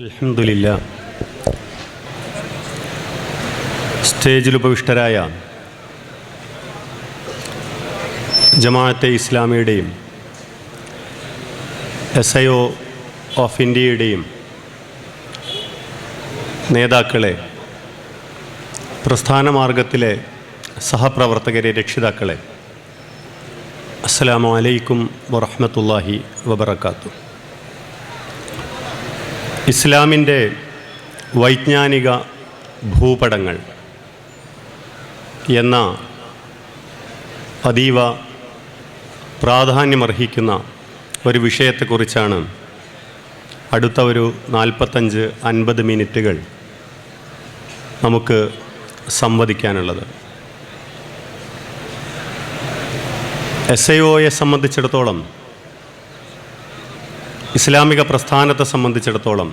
അൽഹംദുലില്ലാ. സ്റ്റേജിൽ ഉപവിഷ്ടരായ Jamaat-e ഇസ്ലാമിയുടെയും SIO of ഇന്ത്യയുടെയും നേതാക്കളെ, പ്രസ്ഥാനമാർഗത്തിലെ സഹപ്രവർത്തകരെ, രക്ഷിതാക്കളെ, അസ്സലാമു അലൈക്കും വറഹ്മത്തുള്ളാഹി വബറകാതുഹു. ഇസ്ലാമിൻ്റെ വൈജ്ഞാനിക ഭൂപടങ്ങൾ എന്ന അതീവ പ്രാധാന്യമർഹിക്കുന്ന ഒരു വിഷയത്തെക്കുറിച്ചാണ് അടുത്ത ഒരു 45-50 മിനിറ്റുകൾ നമുക്ക് സംവദിക്കാനുള്ളത്. SIOയെ സംബന്ധിച്ചിടത്തോളം, ഇസ്ലാമിക പ്രസ്ഥാനത്തെ സംബന്ധിച്ചിടത്തോളം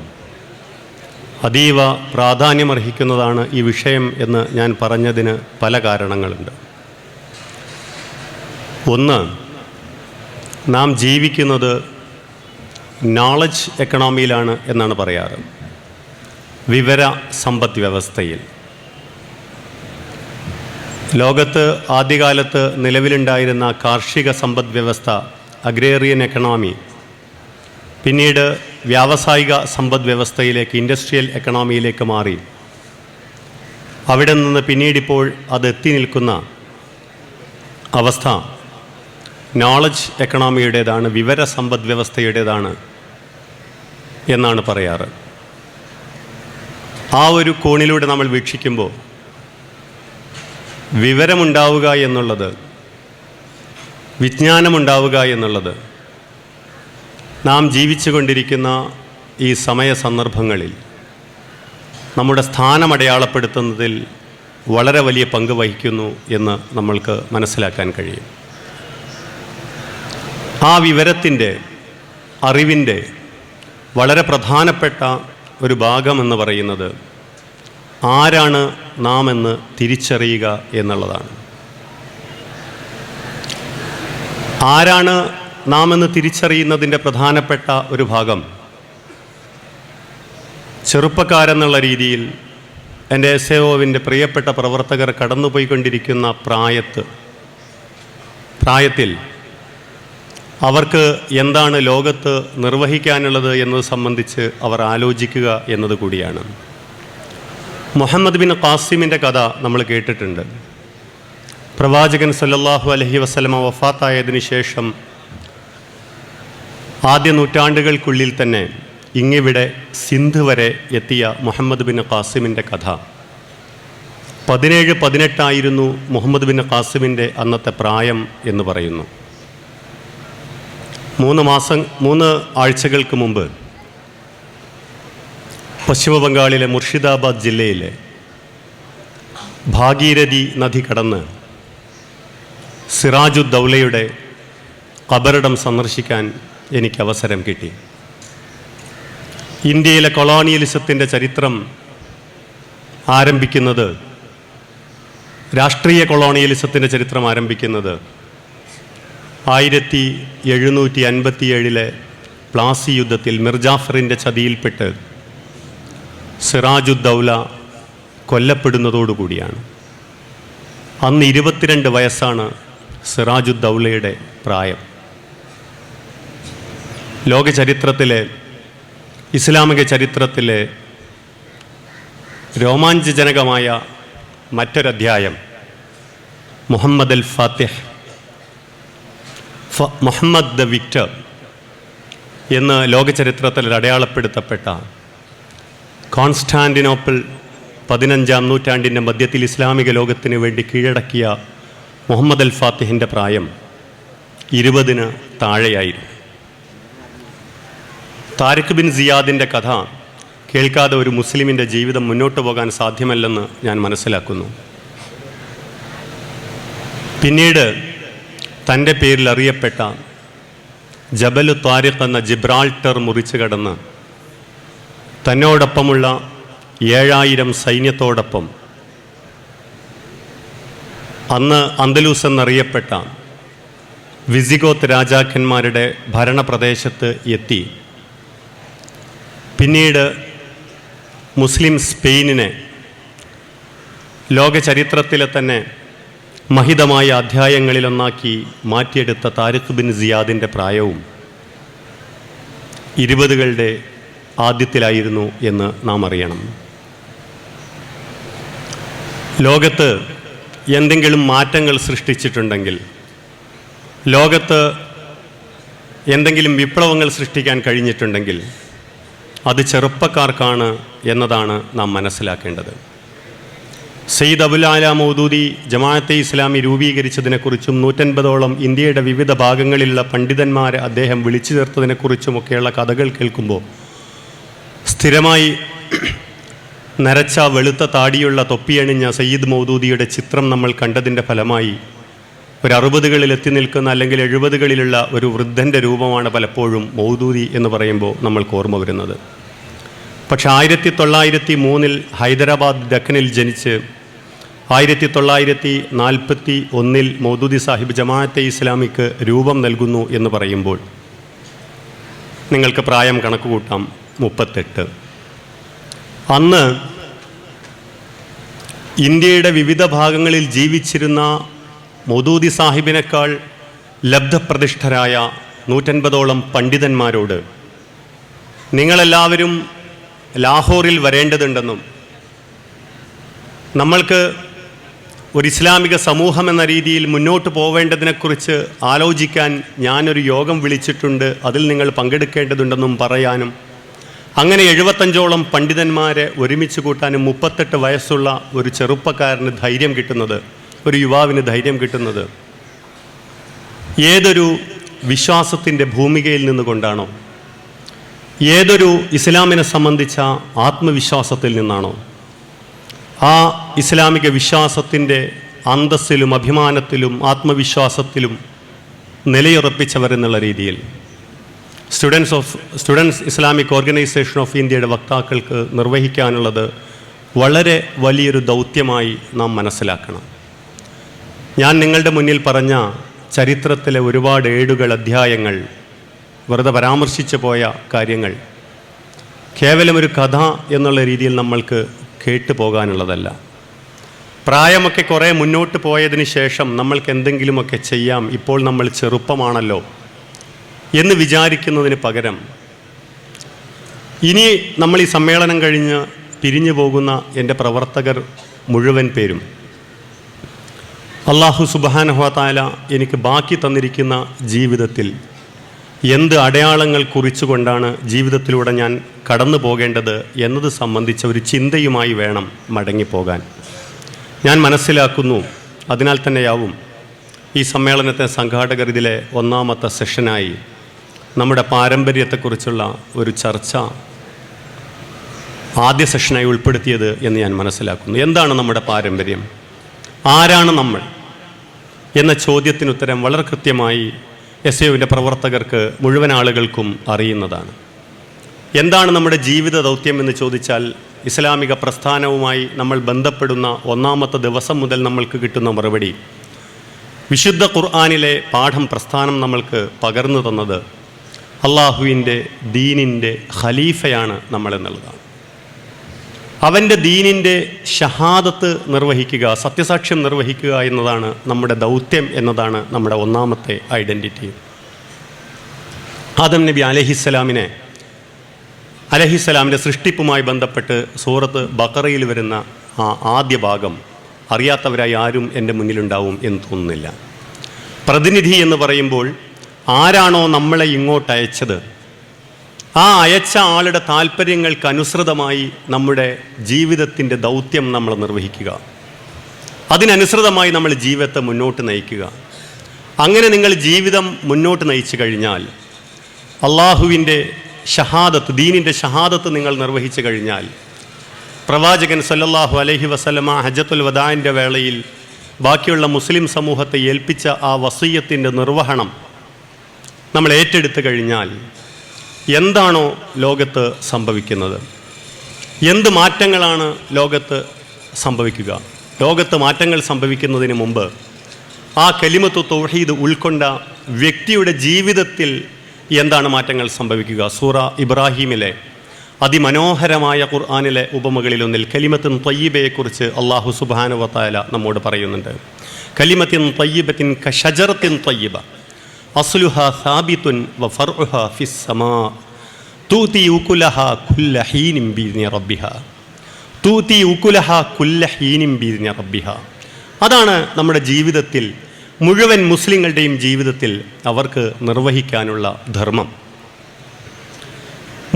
അതീവ പ്രാധാന്യമർഹിക്കുന്നതാണ് ഈ വിഷയം എന്ന് ഞാൻ പറഞ്ഞതിന് പല കാരണങ്ങളുണ്ട്. ഒന്ന്, നാം ജീവിക്കുന്നത് നോളജ് എക്കണോമിയിലാണ് എന്നാണ് പറയാറ്. വിവര സമ്പദ് വ്യവസ്ഥയിൽ ലോകത്ത് ആദ്യകാലത്ത് നിലവിലുണ്ടായിരുന്ന കാർഷിക സമ്പദ് വ്യവസ്ഥ, അഗ്രേറിയൻ എക്കണോമി, പിന്നീട് വ്യാവസായിക സമ്പദ് വ്യവസ്ഥയിലേക്ക്, ഇൻഡസ്ട്രിയൽ എക്കണോമിയിലേക്ക് മാറി. അവിടെ നിന്ന് പിന്നീടിപ്പോൾ അത് എത്തി നിൽക്കുന്ന അവസ്ഥ നോളജ് എക്കണോമിയുടേതാണ്, വിവര സമ്പദ് വ്യവസ്ഥയുടേതാണ് എന്നാണ് പറയാറ്. ആ ഒരു കോണിലൂടെ നമ്മൾ വീക്ഷിക്കുമ്പോൾ വിവരമുണ്ടാവുക എന്നുള്ളത്, വിജ്ഞാനമുണ്ടാവുക എന്നുള്ളത് നാം ജീവിച്ചു കൊണ്ടിരിക്കുന്ന ഈ സമയ സന്ദർഭങ്ങളിൽ നമ്മുടെ സ്ഥാനമടയാളപ്പെടുത്തുന്നതിൽ വളരെ വലിയ പങ്ക് വഹിക്കുന്നു എന്ന് നമ്മൾക്ക് മനസ്സിലാക്കാൻ കഴിയും. ആ വിവരത്തിൻ്റെ, അറിവിൻ്റെ വളരെ പ്രധാനപ്പെട്ട ഒരു ഭാഗമെന്ന് പറയുന്നത് ആരാണ് നാം എന്ന് തിരിച്ചറിയുക എന്നുള്ളതാണ്. ആരാണ് നാം എന്ന് തിരിച്ചറിയുന്നതിൻ്റെ പ്രധാനപ്പെട്ട ഒരു ഭാഗം, ചെറുപ്പക്കാരെന്നുള്ള രീതിയിൽ എൻ്റെ SIOവിൻ്റെ പ്രിയപ്പെട്ട പ്രവർത്തകർ കടന്നുപോയിക്കൊണ്ടിരിക്കുന്ന പ്രായത്തിൽ അവർക്ക് എന്താണ് ലോകത്ത് നിർവഹിക്കാനുള്ളത് എന്നത് സംബന്ധിച്ച് അവർ ആലോചിക്കുക എന്നത് കൂടിയാണ്. മുഹമ്മദ് ബിൻ ഖാസിമിൻ്റെ കഥ നമ്മൾ കേട്ടിട്ടുണ്ട്. പ്രവാചകൻ സല്ലല്ലാഹു അലൈഹി വസല്ലമ വഫാത്തായതിനു ശേഷം ആദ്യ നൂറ്റാണ്ടുകൾക്കുള്ളിൽ തന്നെ ഇങ്ങിവിടെ സിന്ധ് വരെ എത്തിയ മുഹമ്മദ് ബിൻ ഖാസിമിൻ്റെ കഥ. 17-18 മുഹമ്മദ് ബിൻ ഖാസിമിൻ്റെ അന്നത്തെ പ്രായം എന്ന് പറയുന്നു. 3 ആഴ്ചകൾക്ക് മുമ്പ് പശ്ചിമ ബംഗാളിലെ മുർഷിദാബാദ് ജില്ലയിലെ ഭാഗീരഥി നദി കടന്ന് സിറാജുദ്ദൗലയുടെ ഖബറിടം സന്ദർശിക്കാൻ എനിക്ക് അവസരം കിട്ടി. ഇന്ത്യയിലെ കൊളോണിയലിസത്തിൻ്റെ ചരിത്രം ആരംഭിക്കുന്നത്, രാഷ്ട്രീയ കൊളോണിയലിസത്തിൻ്റെ ചരിത്രം ആരംഭിക്കുന്നത് 1757 പ്ലാസി യുദ്ധത്തിൽ മിർജാഫറിൻ്റെ ചതിയിൽപ്പെട്ട് സിറാജുദ്ദൗല കൊല്ലപ്പെടുന്നതോടുകൂടിയാണ്. അന്ന് 22 വയസ്സാണ് സിറാജുദ്ദൗലയുടെ പ്രായം. ലോക ചരിത്രത്തിലെ, ഇസ്ലാമിക ചരിത്രത്തിലെ രോമാഞ്ചജനകമായ മറ്റൊരധ്യായം മുഹമ്മദ് അൽ ഫാത്തിഹ്, മുഹമ്മദ് ദ വിക്ടർ എന്ന് ലോക ചരിത്രത്തിൽ അടയാളപ്പെടുത്തപ്പെട്ട കോൺസ്റ്റാന്റിനോപ്പിൾ 15-ാം നൂറ്റാണ്ടിൻ്റെ മധ്യത്തിൽ ഇസ്ലാമിക ലോകത്തിന് വേണ്ടി കീഴടക്കിയ മുഹമ്മദ് അൽ ഫാത്തിഹിൻ്റെ പ്രായം 20-ന് താഴെയായിരുന്നു. താരിഖ് ബിൻ സിയാദിൻ്റെ കഥ കേൾക്കാതെ ഒരു മുസ്ലിമിൻ്റെ ജീവിതം മുന്നോട്ട് പോകാൻ സാധ്യമല്ലെന്ന് ഞാൻ മനസ്സിലാക്കുന്നു. പിന്നീട് തൻ്റെ പേരിൽ അറിയപ്പെട്ട ജബലു താരിഖ് എന്ന ജിബ്രാൾട്ടർ മുറിച്ചു കടന്ന് തന്നോടൊപ്പമുള്ള 7000 സൈന്യത്തോടൊപ്പം അന്ന് അന്തലൂസ് എന്നറിയപ്പെട്ട വിസിഗോത്ത് രാജാക്കന്മാരുടെ ഭരണപ്രദേശത്ത് എത്തി. പിന്നീട് മുസ്ലിം സ്പെയിനിനെ ലോക ചരിത്രത്തിലെ തന്നെ മഹിതമായ അധ്യായങ്ങളിലൊന്നാക്കി മാറ്റിയെടുത്ത താരിഖ് ബിൻ സിയാദിൻ്റെ പ്രായവും 20കളുടെ ആദ്യത്തിലായിരുന്നു എന്ന് നാം അറിയണം. ലോകത്ത് എന്തെങ്കിലും മാറ്റങ്ങൾ സൃഷ്ടിച്ചിട്ടുണ്ടെങ്കിൽ, ലോകത്ത് എന്തെങ്കിലും വിപ്ലവങ്ങൾ സൃഷ്ടിക്കാൻ കഴിഞ്ഞിട്ടുണ്ടെങ്കിൽ അത് ചെറുപ്പക്കാർക്കാണ് എന്നതാണ് നാം മനസ്സിലാക്കേണ്ടത്. സയ്യിദ് അബുൽ ആല മൗദൂദി ജമാഅത്തെ ഇസ്ലാമി രൂപീകരിച്ചതിനെക്കുറിച്ചും 150ഓളം ഇന്ത്യയുടെ വിവിധ ഭാഗങ്ങളിലുള്ള പണ്ഡിതന്മാരെ അദ്ദേഹം വിളിച്ചു ചേർത്തതിനെക്കുറിച്ചുമൊക്കെയുള്ള കഥകൾ കേൾക്കുമ്പോൾ സ്ഥിരമായി നരച്ച വെളുത്ത താടിയുള്ള തൊപ്പിയണിഞ്ഞ സയ്യിദ് മൗദൂദിയുടെ ചിത്രം നമ്മൾ കണ്ടതിൻ്റെ ഫലമായി ഒരു 60കളിൽ എത്തി നിൽക്കുന്ന അല്ലെങ്കിൽ 70കളിലുള്ള ഒരു വൃദ്ധൻ്റെ രൂപമാണ് പലപ്പോഴും മൗദൂദി എന്ന് പറയുമ്പോൾ നമ്മൾക്ക് ഓർമ്മ വരുന്നത്. പക്ഷേ 1903 ഹൈദരാബാദ് ദക്കനിൽ ജനിച്ച് 1941 മൗദൂദി സാഹിബ് ജമാഅത്തെ ഇസ്ലാമിക്ക് രൂപം നൽകുന്നു എന്ന് പറയുമ്പോൾ നിങ്ങൾക്ക് പ്രായം കണക്ക് കൂട്ടാം, 38. അന്ന് ഇന്ത്യയുടെ വിവിധ ഭാഗങ്ങളിൽ ജീവിച്ചിരുന്ന മൗദൂദി സാഹിബിനേക്കാൾ ലബ്ധപ്രതിഷ്ഠരായ 150ഓളം പണ്ഡിതന്മാരോട് നിങ്ങളെല്ലാവരും ലാഹോറിൽ വരേണ്ടതുണ്ടെന്നും നമ്മൾക്ക് ഒരു ഇസ്ലാമിക സമൂഹം എന്ന രീതിയിൽ മുന്നോട്ട് പോവേണ്ടതിനെക്കുറിച്ച് ആലോചിക്കാൻ ഞാനൊരു യോഗം വിളിച്ചിട്ടുണ്ട്, അതിൽ നിങ്ങൾ പങ്കെടുക്കേണ്ടതുണ്ടെന്നും പറയാനും അങ്ങനെ 75ഓളം പണ്ഡിതന്മാരെ ഒരുമിച്ച് കൂട്ടാനും 38 വയസ്സുള്ള ഒരു ചെറുപ്പക്കാരന് ധൈര്യം കിട്ടുന്നത്, ഒരു യുവാവിന് ധൈര്യം കിട്ടുന്നത് ഏതൊരു വിശ്വാസത്തിൻ്റെ ഭൂമികയിൽ നിന്നുകൊണ്ടാണോ, ഏതൊരു ഇസ്ലാമിനെ സംബന്ധിച്ച ആത്മവിശ്വാസത്തിൽ നിന്നാണോ, ആ ഇസ്ലാമിക വിശ്വാസത്തിൻ്റെ അന്തസ്സിലും അഭിമാനത്തിലും ആത്മവിശ്വാസത്തിലും നിലയുറപ്പിച്ചവർ എന്നുള്ള രീതിയിൽ സ്റ്റുഡൻസ് ഇസ്ലാമിക് ഓർഗനൈസേഷൻ ഓഫ് ഇന്ത്യയുടെ വക്താക്കൾക്ക് നിർവഹിക്കാനുള്ളത് വളരെ വലിയൊരു ദൗത്യമായി നാം മനസ്സിലാക്കണം. ഞാൻ നിങ്ങളുടെ മുന്നിൽ പറഞ്ഞ ചരിത്രത്തിലെ ഒരുപാട് ഏടുകൾ, അധ്യായങ്ങൾ, വെറുതെ പരാമർശിച്ചു പോയ കാര്യങ്ങൾ കേവലം ഒരു കഥ എന്നുള്ള രീതിയിൽ നമ്മൾക്ക് കേട്ടു പോകാനുള്ളതല്ല. പ്രായമൊക്കെ കുറേ മുന്നോട്ട് പോയതിന് ശേഷം നമ്മൾക്ക് എന്തെങ്കിലുമൊക്കെ ചെയ്യാം, ഇപ്പോൾ നമ്മൾ ചെറുപ്പമാണല്ലോ എന്ന് വിചാരിക്കുന്നതിന് പകരം ഇനി നമ്മൾ ഈ സമ്മേളനം കഴിഞ്ഞ് പിരിഞ്ഞു പോകുന്ന എൻ്റെ പ്രവർത്തകർ മുഴുവൻ പേരും അല്ലാഹു സുബ്ഹാനഹു വ തആല എനിക്ക് ബാക്കി തന്നിരിക്കുന്ന ജീവിതത്തിൽ എന്ത് അടയാളങ്ങൾ കുറിച്ചുകൊണ്ടാണ് ജീവിതത്തിലൂടെ ഞാൻ കടന്നു പോകേണ്ടത് എന്നത് സംബന്ധിച്ച ഒരു ചിന്തയുമായി വേണം മടങ്ങിപ്പോകാൻ. ഞാൻ മനസ്സിലാക്കുന്നു, അതിനാൽ തന്നെയാവും ഈ സമ്മേളനത്തെ സംഘാടകർ ഇതിലെ 1ാമത്തെ സെഷനായി നമ്മുടെ പാരമ്പര്യത്തെക്കുറിച്ചുള്ള ഒരു ചർച്ച ആദ്യ സെഷനായി ഉൾപ്പെടുത്തിയത് എന്ന് ഞാൻ മനസ്സിലാക്കുന്നു. എന്താണ് നമ്മുടെ പാരമ്പര്യം, ആരാണ് നമ്മൾ എന്ന ചോദ്യത്തിനുത്തരം വളരെ കൃത്യമായി SAUവിൻ്റെ പ്രവർത്തകർക്ക് മുഴുവൻ ആളുകൾക്കും അറിയുന്നതാണ്. എന്താണ് നമ്മുടെ ജീവിത ദൗത്യം എന്ന് ചോദിച്ചാൽ ഇസ്ലാമിക പ്രസ്ഥാനവുമായി നമ്മൾ ബന്ധപ്പെടുന്ന 1ാമത്തെ ദിവസം മുതൽ നമ്മൾക്ക് കിട്ടുന്ന മറുപടി, വിശുദ്ധ ഖുർആനിലെ പാഠം പ്രസ്ഥാനം നമ്മൾക്ക് പകർന്നു തന്നത് അള്ളാഹുവിൻ്റെ ദീനിൻ്റെ ഖലീഫയാണ് നമ്മളെന്നുള്ളതാണ്. അവൻ്റെ ദീനിൻ്റെ ഷഹാദത്ത് നിർവഹിക്കുക, സത്യസാക്ഷ്യം നിർവഹിക്കുക എന്നതാണ് നമ്മുടെ ദൗത്യം, എന്നതാണ് നമ്മുടെ 1ാമത്തെ ഐഡൻറ്റിറ്റി. ആദം നബി അലൈഹിസ്സലാമിൻ്റെ സൃഷ്ടിപ്പുമായി ബന്ധപ്പെട്ട് സൂറത്ത് ബഖറയിൽ വരുന്ന ആ ആദ്യ ഭാഗം അറിയാത്തവരായി ആരും എൻ്റെ മുന്നിലുണ്ടാവും എന്ന് തോന്നുന്നില്ല. പ്രതിനിധി എന്ന് പറയുമ്പോൾ ആരാണോ നമ്മളെ ഇങ്ങോട്ട് അയച്ചത്, ആ അയച്ച ആളുടെ താല്പര്യങ്ങൾക്കനുസൃതമായി നമ്മുടെ ജീവിതത്തിൻ്റെ ദൗത്യം നമ്മൾ നിർവഹിക്കുക, അതിനനുസൃതമായി നമ്മൾ ജീവിതത്തെ മുന്നോട്ട് നയിക്കുക. അങ്ങനെ നിങ്ങൾ ജീവിതം മുന്നോട്ട് നയിച്ചു കഴിഞ്ഞാൽ, അള്ളാഹുവിൻ്റെ ഷഹാദത്ത്, ദീനിൻ്റെ ഷഹാദത്ത് നിങ്ങൾ നിർവഹിച്ചു കഴിഞ്ഞാൽ, പ്രവാചകൻ സല്ലല്ലാഹു അലൈഹി വസല്ലമ ഹജ്ജത്തുൽ വദാഇൻ്റെ വേളയിൽ ബാക്കിയുള്ള മുസ്ലിം സമൂഹത്തെ ഏൽപ്പിച്ച ആ വസിയ്യത്തിൻ്റെ നിർവഹണം നമ്മൾ ഏറ്റെടുത്തു കഴിഞ്ഞാൽ എന്താണോ ലോകത്ത് സംഭവിക്കുന്നത്, എന്ത് മാറ്റങ്ങളാണ് ലോകത്ത് സംഭവിക്കുക, ലോകത്ത് മാറ്റങ്ങൾ സംഭവിക്കുന്നതിന് മുമ്പ് ആ കലിമത്തു തൗഹീദ് ഉൾക്കൊണ്ട വ്യക്തിയുടെ ജീവിതത്തിൽ എന്താണ് മാറ്റങ്ങൾ സംഭവിക്കുക. സൂറ ഇബ്രാഹിമിലെ അതിമനോഹരമായ ഖുർആനിലെ ഉപമകളിലൊന്നിൽ കലിമത്തുൻ ത്വയ്യിബയെക്കുറിച്ച് അല്ലാഹു സുബ്ഹാനഹു വ തആല നമ്മോട് പറയുന്നുണ്ട്. കലിമത്തിൻ ത്വയ്യിബത്തിൻ കശജറത്തിൻ ത്വയ്യിബ അസ്ലുഹാ സാബിത്തുൻ വ ഫർഉഹാ ഫിസ് സമാ തൂതി ഉകുലഹാ കുല്ല ഹീനിൻ ബിഇذن റബ്ബിഹാ തൂതി ഉകുലഹാ കുല്ല ഹീനിൻ ബിഇذن റബ്ബിഹാ. അതാണ് നമ്മുടെ ജീവിതത്തിൽ, മുഴുവൻ മുസ്ലിങ്ങളുടെയും ജീവിതത്തിൽ അവർക്ക് നിർവഹിക്കാനുള്ള ധർമ്മം.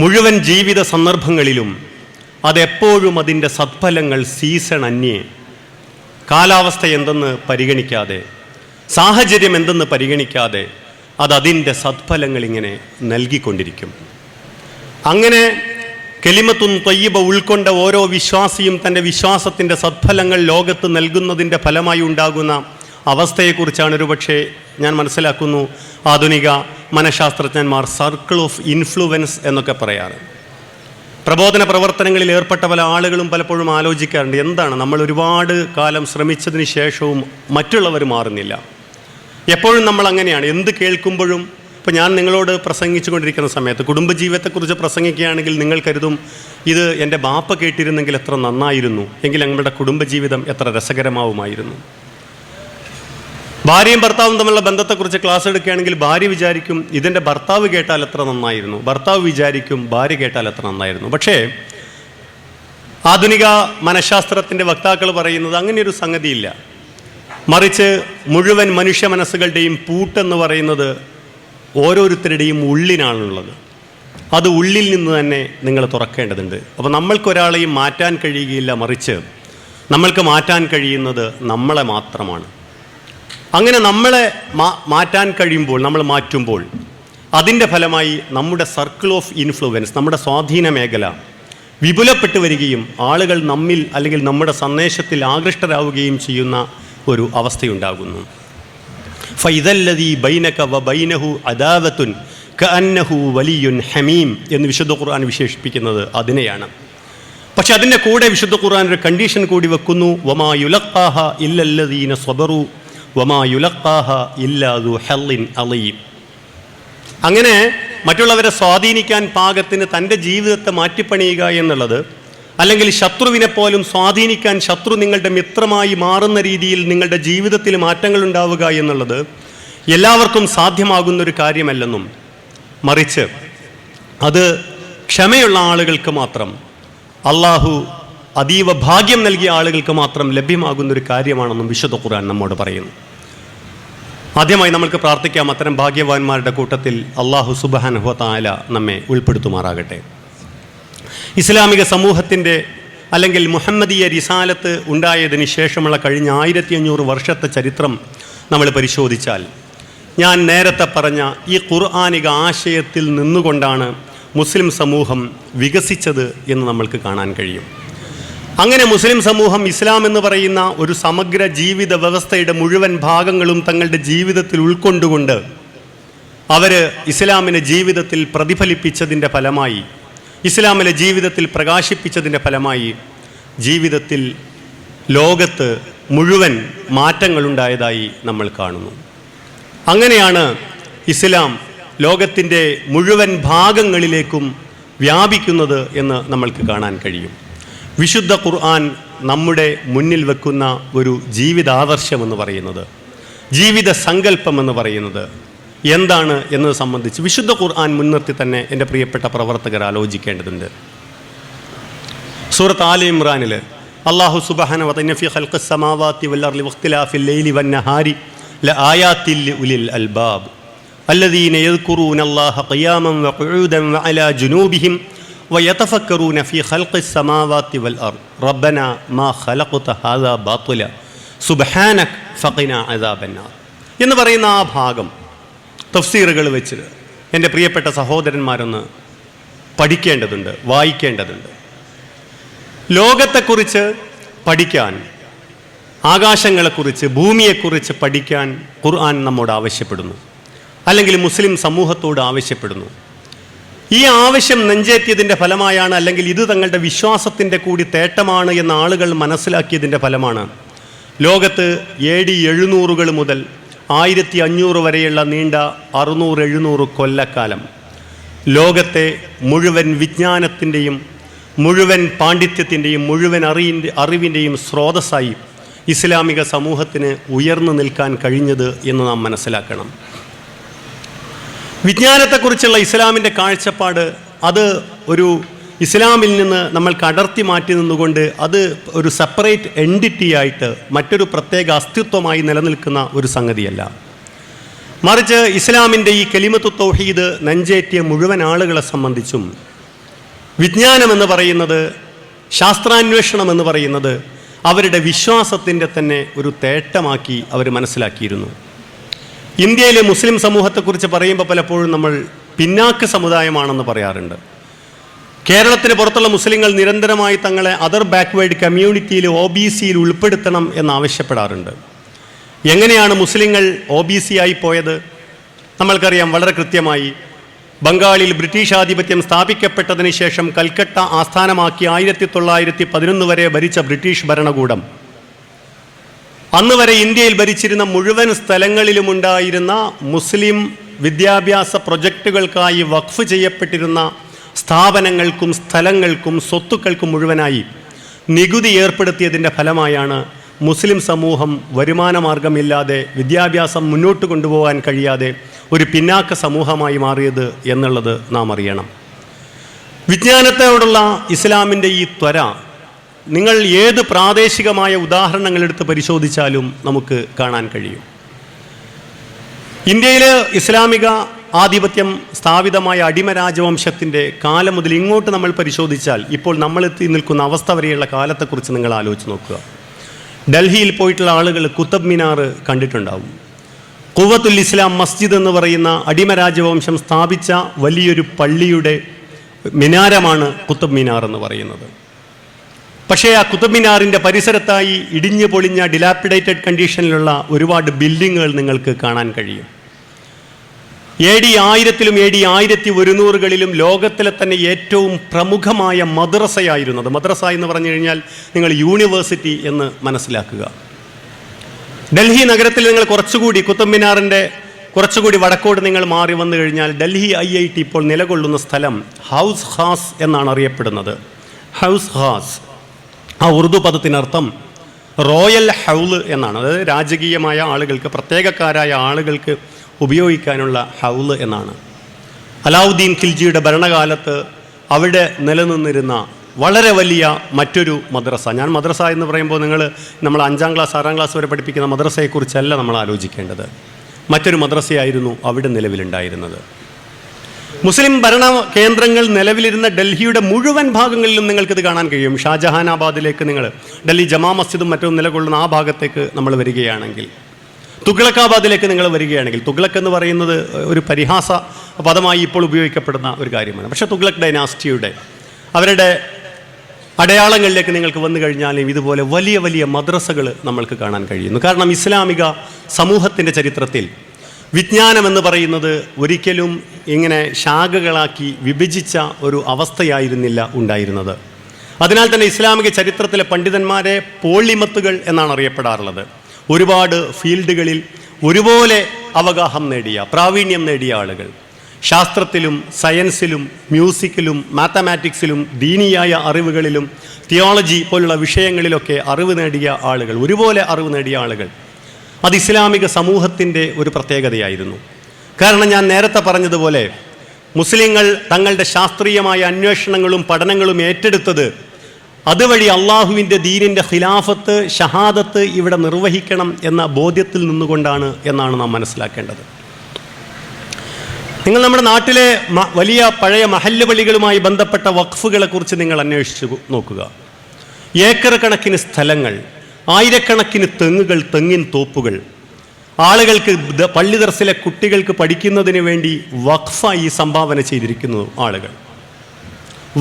മുഴുവൻ ജീവിത സന്ദർഭങ്ങളിലും അതെപ്പോഴും അതിൻ്റെ സത്ഫലങ്ങൾ സീസൺ അന്യേ, കാലാവസ്ഥ എന്തെന്ന് പരിഗണിക്കാതെ, സാഹചര്യം എന്തെന്ന് പരിഗണിക്കാതെ അതതിൻ്റെ സത്ഫലങ്ങൾ ഇങ്ങനെ നൽകിക്കൊണ്ടിരിക്കും. അങ്ങനെ കലിമത്തുൻ ത്വയ്യിബ ഉൾക്കൊണ്ട ഓരോ വിശ്വാസിയും തൻ്റെ വിശ്വാസത്തിൻ്റെ സത്ഫലങ്ങൾ ലോകത്ത് നൽകുന്നതിൻ്റെ ഫലമായി ഉണ്ടാകുന്ന അവസ്ഥയെക്കുറിച്ചാണ് ഒരുപക്ഷെ ഞാൻ മനസ്സിലാക്കുന്നു ആധുനിക മനഃശാസ്ത്രജ്ഞന്മാർ സർക്കിൾ ഓഫ് ഇൻഫ്ലുവൻസ് എന്നൊക്കെ പറയാറ്. പ്രബോധന പ്രവർത്തനങ്ങളിൽ ഏർപ്പെട്ട പല ആളുകളും പലപ്പോഴും ആലോചിക്കാറുണ്ട്, എന്താണ് നമ്മൾ ഒരുപാട് കാലം ശ്രമിച്ചതിന് ശേഷവും മറ്റുള്ളവർ മാറുന്നില്ല. എപ്പോഴും നമ്മൾ അങ്ങനെയാണ്, എന്ത് കേൾക്കുമ്പോഴും. ഇപ്പോൾ ഞാൻ നിങ്ങളോട് പ്രസംഗിച്ചു കൊണ്ടിരിക്കുന്ന സമയത്ത് കുടുംബജീവിതത്തെക്കുറിച്ച് പ്രസംഗിക്കുകയാണെങ്കിൽ നിങ്ങൾ കരുതും ഇത് എൻ്റെ ബാപ്പ കേട്ടിരുന്നെങ്കിൽ എത്ര നന്നായിരുന്നു, എങ്കിൽ ഞങ്ങളുടെ കുടുംബജീവിതം എത്ര രസകരമാവുമായിരുന്നു. ഭാര്യയും ഭർത്താവും തമ്മിലുള്ള ബന്ധത്തെക്കുറിച്ച് ക്ലാസ് എടുക്കുകയാണെങ്കിൽ ഭാര്യ വിചാരിക്കും ഇതെൻ്റെ ഭർത്താവ് കേട്ടാൽ എത്ര നന്നായിരുന്നു, ഭർത്താവ് വിചാരിക്കും ഭാര്യ കേട്ടാൽ എത്ര നന്നായിരുന്നു. പക്ഷേ ആധുനിക മനഃശാസ്ത്രത്തിൻ്റെ വക്താക്കൾ പറയുന്നത് അങ്ങനെയൊരു സംഗതിയില്ല. മറിച്ച് മുഴുവൻ മനുഷ്യ മനസ്സുകളുടെയും പൂട്ടെന്ന് പറയുന്നത് ഓരോരുത്തരുടെയും ഉള്ളിനാണുള്ളത്. അത് ഉള്ളിൽ നിന്ന് തന്നെ നിങ്ങൾ തുറക്കേണ്ടതുണ്ട്. അപ്പോൾ നമ്മൾക്കൊരാളെയും മാറ്റാൻ കഴിയുകയില്ല, മറിച്ച് നമ്മൾക്ക് മാറ്റാൻ കഴിയുന്നത് നമ്മളെ മാത്രമാണ്. അങ്ങനെ നമ്മളെ മാറ്റാൻ കഴിയുമ്പോൾ, നമ്മൾ മാറ്റുമ്പോൾ അതിൻ്റെ ഫലമായി നമ്മുടെ സർക്കിൾ ഓഫ് ഇൻഫ്ലുവൻസ്, നമ്മുടെ സ്വാധീന മേഖല വിപുലപ്പെട്ടു വരികയും ആളുകൾ നമ്മിൽ അല്ലെങ്കിൽ നമ്മുടെ സന്ദേശത്തിൽ ആകൃഷ്ടരാവുകയും ചെയ്യുന്ന ഒരു അവസ്ഥയുണ്ടാകുന്നു. ഫൈദല്ലദീ ബൈനക വ ബൈനഹു അദാവത്തുൻ കഅന്നഹു വലിയുൻ ഹമീം എന്ന് വിശുദ്ധ ഖുർആൻ വിശേഷിപ്പിക്കുന്നത് അതിനെയാണ്. പക്ഷെ അതിൻ്റെ കൂടെ വിശുദ്ധ ഖുർആൻ ഒരു കണ്ടീഷൻ കൂടി വെക്കുന്നു, വമാ യുലഖാഹ ഇല്ലല്ലദീന സ്വബറു വമാ യുലഖാഹ ഇല്ലാ ദു ഹള്ളിൻ അളീം. അങ്ങനെ മറ്റുള്ളവരെ സ്വാധീനിക്കാൻ പാകത്തിന് തൻ്റെ ജീവിതത്തെ മാറ്റിപ്പണിയുക എന്നുള്ളത്, അല്ലെങ്കിൽ ശത്രുവിനെ പോലും സ്വാധീനിക്കാൻ ശത്രു നിങ്ങളുടെ മിത്രമായി മാറുന്ന രീതിയിൽ നിങ്ങളുടെ ജീവിതത്തിൽ മാറ്റങ്ങൾ ഉണ്ടാവുക എന്നുള്ളത് എല്ലാവർക്കും സാധ്യമാകുന്നൊരു കാര്യമല്ലെന്നും, മറിച്ച് അത് ക്ഷമയുള്ള ആളുകൾക്ക് മാത്രം, അള്ളാഹു അതീവ ഭാഗ്യം നൽകിയ ആളുകൾക്ക് മാത്രം ലഭ്യമാകുന്നൊരു കാര്യമാണെന്നും വിശുദ്ധ ഖുർആൻ നമ്മോട് പറയുന്നു. ആദ്യമായി നമുക്ക് പ്രാർത്ഥിക്കാം, അത്തരം ഭാഗ്യവാന്മാരുടെ കൂട്ടത്തിൽ അള്ളാഹു സുബ്ഹാനഹു വ തആല നമ്മെ ഉൾപ്പെടുത്തുമാറാകട്ടെ. ഇസ്ലാമിക സമൂഹത്തിൻ്റെ അല്ലെങ്കിൽ മുഹമ്മദീയ റിസാലത്ത് ഉണ്ടായതിന് ശേഷമുള്ള കഴിഞ്ഞ 1500 വർഷത്തെ ചരിത്രം നമ്മൾ പരിശോധിച്ചാൽ, ഞാൻ നേരത്തെ പറഞ്ഞ ഈ ഖുർആനിക ആശയത്തിൽ നിന്നുകൊണ്ടാണ് മുസ്ലിം സമൂഹം വികസിച്ചത് എന്ന് നമ്മൾക്ക് കാണാൻ കഴിയും. അങ്ങനെ മുസ്ലിം സമൂഹം ഇസ്ലാം എന്ന് പറയുന്ന ഒരു സമഗ്ര ജീവിത വ്യവസ്ഥയുടെ മുഴുവൻ ഭാഗങ്ങളും തങ്ങളുടെ ജീവിതത്തിൽ ഉൾക്കൊണ്ടുകൊണ്ട് അവർ ഇസ്ലാമിനെ ജീവിതത്തിൽ പ്രതിഫലിപ്പിച്ചതിൻ്റെ ഫലമായി, ഇസ്ലാമിലെ ജീവിതത്തിൽ പ്രകാശിപ്പിച്ചതിൻ്റെ ഫലമായി ജീവിതത്തിൽ ലോകത്ത് മുഴുവൻ മാറ്റങ്ങളുണ്ടായതായി നമ്മൾ കാണുന്നു. അങ്ങനെയാണ് ഇസ്ലാം ലോകത്തിൻ്റെ മുഴുവൻ ഭാഗങ്ങളിലേക്കും വ്യാപിക്കുന്നത് എന്ന് നമ്മൾക്ക് കാണാൻ കഴിയും. വിശുദ്ധ ഖുർആൻ നമ്മുടെ മുന്നിൽ വെക്കുന്ന ഒരു ജീവിതാദർശമെന്ന് പറയുന്നത്, ജീവിത സങ്കല്പമെന്ന് പറയുന്നത് എന്താണ് എന്നത് സംബന്ധിച്ച് വിശുദ്ധ ഖുർആൻ മുൻനിർത്തി തന്നെ എൻ്റെ പ്രിയപ്പെട്ട പ്രവർത്തകർ ആലോചിക്കേണ്ടതുണ്ട്. സൂറത്ത് ആല ഇമ്രാനിൽ അല്ലാഹു സുബ്ഹാനഹു വ തആല ഫീ ഖൽഖിസ് സമാവാതി വൽ അർളി വഖ്തിലാഫിൽ ലൈലി വൻ നഹാരി ലആയാതിൽ ലിഉലിൽ അൽബാബ് അല്ലദീന യദ്കുറൂനല്ലാഹ ഖിയാമൻ വഖുഊദൻ വഅലാ ജുനൂബിഹിം വയതഫക്കറൂന ഫീ ഖൽഖിസ് സമാവാതി വൽ അർള് റബ്ബനാ മാ ഖലഖത ഹാദാ ബാത്തില സുബ്ഹാനക ഫഖിനാ അദാബന്നാർ എന്ന് പറയുന്ന ആ ഭാഗം തഫ്സീറുകൾ വെച്ച് എൻ്റെ പ്രിയപ്പെട്ട സഹോദരന്മാരൊന്ന് പഠിക്കേണ്ടതുണ്ട്, വായിക്കേണ്ടതുണ്ട്. ലോകത്തെക്കുറിച്ച് പഠിക്കാൻ, ആകാശങ്ങളെക്കുറിച്ച്, ഭൂമിയെക്കുറിച്ച് പഠിക്കാൻ ഖുർആൻ നമ്മോട് ആവശ്യപ്പെടുന്നു, അല്ലെങ്കിൽ മുസ്ലിം സമൂഹത്തോട് ആവശ്യപ്പെടുന്നു. ഈ ആവശ്യം നെഞ്ചേറ്റിയതിൻ്റെ ഫലമായാണ്, അല്ലെങ്കിൽ ഇത് തങ്ങളുടെ വിശ്വാസത്തിൻ്റെ കൂടി തേട്ടമാണ് എന്ന ആളുകൾ മനസ്സിലാക്കിയതിൻ്റെ ഫലമാണ് ലോകത്ത് AD 700 മുതൽ 1500 വരെയുള്ള നീണ്ട 600-700 കൊല്ലക്കാലം ലോകത്തെ മുഴുവൻ വിജ്ഞാനത്തിൻ്റെയും മുഴുവൻ പാണ്ഡിത്യത്തിൻ്റെയും മുഴുവൻ അറിവിൻ്റെയും സ്രോതസ്സായി ഇസ്ലാമിക സമൂഹത്തിന് ഉയർന്നു നിൽക്കാൻ കഴിഞ്ഞത് എന്ന് നാം മനസ്സിലാക്കണം. വിജ്ഞാനത്തെക്കുറിച്ചുള്ള ഇസ്ലാമിൻ്റെ കാഴ്ചപ്പാട് അത് ഒരു ഇസ്ലാമിൽ നിന്ന് നമ്മൾ അടർത്തി മാറ്റി നിന്നുകൊണ്ട് അത് ഒരു സെപ്പറേറ്റ് എൻറ്റിറ്റി ആയിട്ട് മറ്റൊരു പ്രത്യേക അസ്തിത്വമായി നിലനിൽക്കുന്ന ഒരു സംഗതിയല്ല. മറിച്ച് ഇസ്ലാമിൻ്റെ ഈ കലിമത്തു തൗഹീദ് നെഞ്ചേറ്റിയ മുഴുവൻ ആളുകളെ സംബന്ധിച്ചും വിജ്ഞാനമെന്ന് പറയുന്നത്, ശാസ്ത്രാന്വേഷണം എന്ന് പറയുന്നത് അവരുടെ വിശ്വാസത്തിൻ്റെ തന്നെ ഒരു തേട്ടമാക്കി അവർ മനസ്സിലാക്കിയിരുന്നു. ഇന്ത്യയിലെ മുസ്ലിം സമൂഹത്തെക്കുറിച്ച് പറയുമ്പോൾ പലപ്പോഴും നമ്മൾ പിന്നാക്ക സമുദായമാണെന്ന് പറയാറുണ്ട്. കേരളത്തിന് പുറത്തുള്ള മുസ്ലിങ്ങൾ നിരന്തരമായി തങ്ങളെ അതർ ബാക്ക്വേർഡ് കമ്മ്യൂണിറ്റിയിൽ OBCയിൽ ഉൾപ്പെടുത്തണം എന്നാവശ്യപ്പെടാറുണ്ട്. എങ്ങനെയാണ് മുസ്ലിങ്ങൾ OBC ആയി പോയത്? നമ്മൾക്കറിയാം വളരെ കൃത്യമായി. ബംഗാളിൽ ബ്രിട്ടീഷ് ആധിപത്യം സ്ഥാപിക്കപ്പെട്ടതിന് ശേഷം കൽക്കട്ട ആസ്ഥാനമാക്കി 1911 വരെ ഭരിച്ച ബ്രിട്ടീഷ് ഭരണകൂടം അന്ന് വരെ ഇന്ത്യയിൽ ഭരിച്ചിരുന്ന മുഴുവൻ സ്ഥലങ്ങളിലുമുണ്ടായിരുന്ന മുസ്ലിം വിദ്യാഭ്യാസ പ്രൊജക്റ്റുകൾക്കായി വഖഫ് ചെയ്യപ്പെട്ടിരുന്ന സ്ഥാപനങ്ങൾക്കും സ്ഥലങ്ങൾക്കും സ്വത്തുക്കൾക്കും മുഴുവനായി നികുതി ഏർപ്പെടുത്തിയതിൻ്റെ ഫലമായാണ് മുസ്ലിം സമൂഹം വരുമാനമാർഗമില്ലാതെ വിദ്യാഭ്യാസം മുന്നോട്ട് കൊണ്ടുപോകാൻ കഴിയാതെ ഒരു പിന്നാക്ക സമൂഹമായി മാറിയത് എന്നുള്ളത് നാം അറിയണം. വിജ്ഞാനത്തോടുള്ള ഇസ്ലാമിൻ്റെ ഈ ത്വര നിങ്ങൾ ഏത് പ്രാദേശികമായ ഉദാഹരണങ്ങളെടുത്ത് പരിശോധിച്ചാലും നമുക്ക് കാണാൻ കഴിയും. ഇന്ത്യയിൽ ഇസ്ലാമിക ആധിപത്യം സ്ഥാപിതമായ അടിമ രാജവംശത്തിൻ്റെ കാലം മുതൽ ഇങ്ങോട്ട് നമ്മൾ പരിശോധിച്ചാൽ ഇപ്പോൾ നമ്മളെത്തി നിൽക്കുന്ന അവസ്ഥ വരെയുള്ള കാലത്തെക്കുറിച്ച് നിങ്ങൾ ആലോചിച്ച് നോക്കുക. ഡൽഹിയിൽ പോയിട്ടുള്ള ആളുകൾ കുത്തബ് മിനാർ കണ്ടിട്ടുണ്ടാവും. ഖുവത്തുൽ ഇസ്ലാം മസ്ജിദ് എന്ന് പറയുന്ന അടിമ രാജവംശം സ്ഥാപിച്ച വലിയൊരു പള്ളിയുടെ മിനാരമാണ് കുത്തബ് മിനാർ എന്ന് പറയുന്നത്. പക്ഷേ ആ കുത്തബ് മിനാറിൻ്റെ പരിസരത്തായി ഇടിഞ്ഞു പൊളിഞ്ഞ ഡിലാപ്പിഡേറ്റഡ് കണ്ടീഷനിലുള്ള ഒരുപാട് ബിൽഡിങ്ങുകൾ നിങ്ങൾക്ക് കാണാൻ കഴിയും. AD 1000-ലും AD 1100-കളിലും ലോകത്തിലെ തന്നെ ഏറ്റവും പ്രമുഖമായ മദ്രസയായിരുന്നത്. മദ്രസ എന്ന് പറഞ്ഞു കഴിഞ്ഞാൽ നിങ്ങൾ യൂണിവേഴ്സിറ്റി എന്ന് മനസ്സിലാക്കുക. ഡൽഹി നഗരത്തിൽ നിങ്ങൾ കുറച്ചുകൂടി കുത്തബ് മിനാറിൻ്റെ കുറച്ചുകൂടി വടക്കോട് നിങ്ങൾ മാറി വന്നു കഴിഞ്ഞാൽ ഡൽഹി IIT ഇപ്പോൾ നിലകൊള്ളുന്ന സ്ഥലം ഹൗസ് ഖാസ് എന്നാണ് അറിയപ്പെടുന്നത്. ഹൗസ് ഖാസ്, ആ ഉറുദു പദത്തിനർത്ഥം റോയൽ ഹൗള് എന്നാണ്. അതായത് രാജകീയമായ ആളുകൾക്ക്, പ്രത്യേകക്കാരായ ആളുകൾക്ക് ഉപയോഗിക്കാനുള്ള ഹൗള് എന്നാണ്. അലാവുദ്ദീൻ ഖിൽജിയുടെ ഭരണകാലത്ത് അവിടെ നിലനിന്നിരുന്ന വളരെ വലിയ മറ്റൊരു മദ്രസ. ഞാൻ മദ്രസ എന്ന് പറയുമ്പോൾ നമ്മൾ 5ാം ക്ലാസ് 6ാം ക്ലാസ് വരെ പഠിപ്പിക്കുന്ന മദ്രസയെക്കുറിച്ചല്ല നമ്മൾ ആലോചിക്കേണ്ടത്. മറ്റൊരു മദ്രസയായിരുന്നു അവിടെ നിലവിലുണ്ടായിരുന്നത്. മുസ്ലിം ഭരണ കേന്ദ്രങ്ങൾ നിലവിലിരുന്ന ഡൽഹിയുടെ മുഴുവൻ ഭാഗങ്ങളിലും നിങ്ങൾക്കിത് കാണാൻ കഴിയും. ഷാജഹാനാബാദിലേക്ക് നിങ്ങൾ ഡൽഹി ജമാ മസ്ജിദും മറ്റും നിലകൊള്ളുന്ന ആ ഭാഗത്തേക്ക് നമ്മൾ വരികയാണെങ്കിൽ, തുഗ്ലക്കാബാദിലേക്ക് നിങ്ങൾ വരികയാണെങ്കിൽ, തുഗ്ലക്ക് എന്ന് പറയുന്നത് ഒരു പരിഹാസ പദമായി ഇപ്പോൾ ഉപയോഗിക്കപ്പെടുന്ന ഒരു കാര്യമാണ്. പക്ഷേ തുഗ്ലക്ക് ഡൈനാസ്റ്റിയുടെ അവരുടെ അടയാളങ്ങളിലേക്ക് നിങ്ങൾക്ക് വന്നു കഴിഞ്ഞാലും ഇതുപോലെ വലിയ വലിയ മദ്രസകൾ നമ്മൾക്ക് കാണാൻ കഴിയുന്നു. കാരണം ഇസ്ലാമിക സമൂഹത്തിൻ്റെ ചരിത്രത്തിൽ വിജ്ഞാനമെന്ന് പറയുന്നത് ഒരിക്കലും ഇങ്ങനെ ശാഖകളാക്കി വിഭജിച്ച ഒരു അവസ്ഥയായിരുന്നില്ല ഉണ്ടായിരുന്നത്. അതിനാൽ തന്നെ ഇസ്ലാമിക ചരിത്രത്തിലെ പണ്ഡിതന്മാരെ പോളിമത്തുകൾ എന്നാണ് അറിയപ്പെടാറുള്ളത്. ഒരുപാട് ഫീൽഡുകളിൽ ഒരുപോലെ അവഗാഹം നേടിയ, പ്രാവീണ്യം നേടിയ ആളുകൾ, ശാസ്ത്രത്തിലും സയൻസിലും മ്യൂസിക്കിലും മാത്തമാറ്റിക്സിലും ദീനിയായ അറിവുകളിലും തിയോളജി പോലുള്ള വിഷയങ്ങളിലൊക്കെ അറിവ് നേടിയ ആളുകൾ, ഒരുപോലെ അറിവ് നേടിയ ആളുകൾ, അത് ഇസ്ലാമിക സമൂഹത്തിൻ്റെ ഒരു പ്രത്യേകതയായിരുന്നു. കാരണം ഞാൻ നേരത്തെ പറഞ്ഞതുപോലെ മുസ്ലിങ്ങൾ തങ്ങളുടെ ശാസ്ത്രീയമായ അന്വേഷണങ്ങളും പഠനങ്ങളും ഏറ്റെടുത്തത് അതുവഴി അള്ളാഹുവിൻ്റെ ദീനിൻ്റെ ഖിലാഫത്ത്, ഷഹാദത്ത് ഇവിടെ നിർവഹിക്കണം എന്ന ബോധ്യത്തിൽ നിന്നുകൊണ്ടാണ് എന്നാണ് നാം മനസ്സിലാക്കേണ്ടത്. നിങ്ങൾ നമ്മുടെ നാട്ടിലെ വലിയ പഴയ മഹല്ല് പള്ളികളുമായി ബന്ധപ്പെട്ട വഖഫുകളെക്കുറിച്ച് നിങ്ങൾ അന്വേഷിച്ച് നോക്കുക. ഏക്കർ കണക്കിന് സ്ഥലങ്ങൾ, ആയിരക്കണക്കിന് തെങ്ങുകൾ, തെങ്ങിൻ തോപ്പുകൾ, ആളുകൾക്ക് പള്ളി ദർസിലെ കുട്ടികൾക്ക് പഠിക്കുന്നതിന് വേണ്ടി വഖഫായി സംഭാവന ചെയ്തിരിക്കുന്നു ആളുകൾ.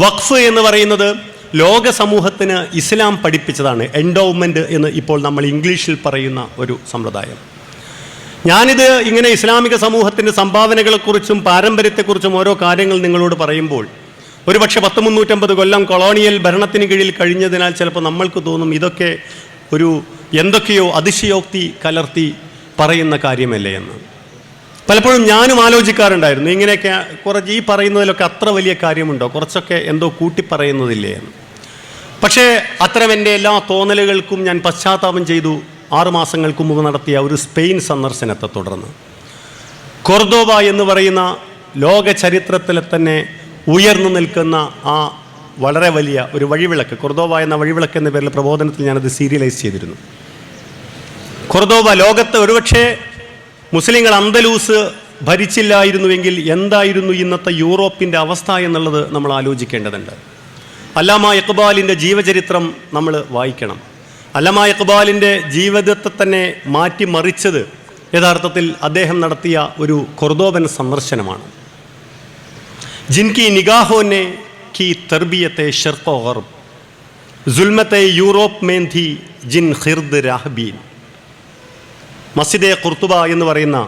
വഖഫ് എന്ന് പറയുന്നത് ലോക സമൂഹത്തിന് ഇസ്ലാം പഠിപ്പിച്ചതാണ്. എൻഡോവ്മെൻറ്റ് എന്ന് ഇപ്പോൾ നമ്മൾ ഇംഗ്ലീഷിൽ പറയുന്ന ഒരു സമ്പ്രദായം. ഞാനിത് ഇങ്ങനെ ഇസ്ലാമിക സമൂഹത്തിൻ്റെ സംഭാവനകളെക്കുറിച്ചും പാരമ്പര്യത്തെക്കുറിച്ചും ഓരോ കാര്യങ്ങൾ നിങ്ങളോട് പറയുമ്പോൾ ഒരുപക്ഷെ 350 കൊല്ലം കൊളോണിയൽ ഭരണത്തിന് കീഴിൽ കഴിഞ്ഞതിനാൽ ചിലപ്പോൾ നമ്മൾക്ക് തോന്നും ഇതൊക്കെ എന്തൊക്കെയോ അതിശയോക്തി കലർത്തി പറയുന്ന കാര്യമല്ലേ എന്ന്. പലപ്പോഴും ഞാനും ആലോചിക്കാറുണ്ടായിരുന്നു, ഇങ്ങനെയൊക്കെ കുറച്ച് ഈ പറയുന്നതിലൊക്കെ അത്ര വലിയ കാര്യമുണ്ടോ, കുറച്ചൊക്കെ എന്തോ കൂട്ടിപ്പറയുന്നതില്ലേ എന്ന്. പക്ഷേ അത്തരം എൻ്റെ എല്ലാ തോന്നലുകൾക്കും ഞാൻ പശ്ചാത്താപം ചെയ്തു 6 മാസങ്ങൾക്ക് മുമ്പ് നടത്തിയ ഒരു സ്പെയിൻ സന്ദർശനത്തെ തുടർന്ന്. കൊർദോബ എന്ന് പറയുന്ന ലോക ചരിത്രത്തിലെ തന്നെ ഉയർന്നു നിൽക്കുന്ന ആ വളരെ വലിയ ഒരു വഴിവിളക്ക്, കൊർദോബ എന്ന വഴിവിളക്ക് എന്ന പേരിൽ പ്രബോധനത്തിൽ ഞാനത് സീരിയലൈസ് ചെയ്തിരുന്നു. കൊർദോബ ലോകത്ത് ഒരുപക്ഷെ മുസ്ലിങ്ങൾ അന്തലൂസ് ഭരിച്ചില്ലായിരുന്നുവെങ്കിൽ എന്തായിരുന്നു ഇന്നത്തെ യൂറോപ്പിൻ്റെ അവസ്ഥ എന്നുള്ളത് നമ്മൾ ആലോചിക്കേണ്ടതുണ്ട്. അല്ലാമ ഇഖ്ബാലിൻ്റെ ജീവചരിത്രം നമ്മൾ വായിക്കണം. അല്ലാമ ഇഖ്ബാലിൻ്റെ ജീവിതത്തെ തന്നെ മാറ്റിമറിച്ചത് യഥാർത്ഥത്തിൽ അദ്ദേഹം നടത്തിയ ഒരു കൊർദോബൻ സന്ദർശനമാണ്. ജിൻകി നിഗാഹോനെ की तरबियत शर्क़ ग़र्ब ज़ुल्मत യൂറോപ്പ് में थी जिन ഖിർദ് രാഹബീൻ. മസ്ജിദെ ഖുർത്തുബ എന്ന് പറയുന്ന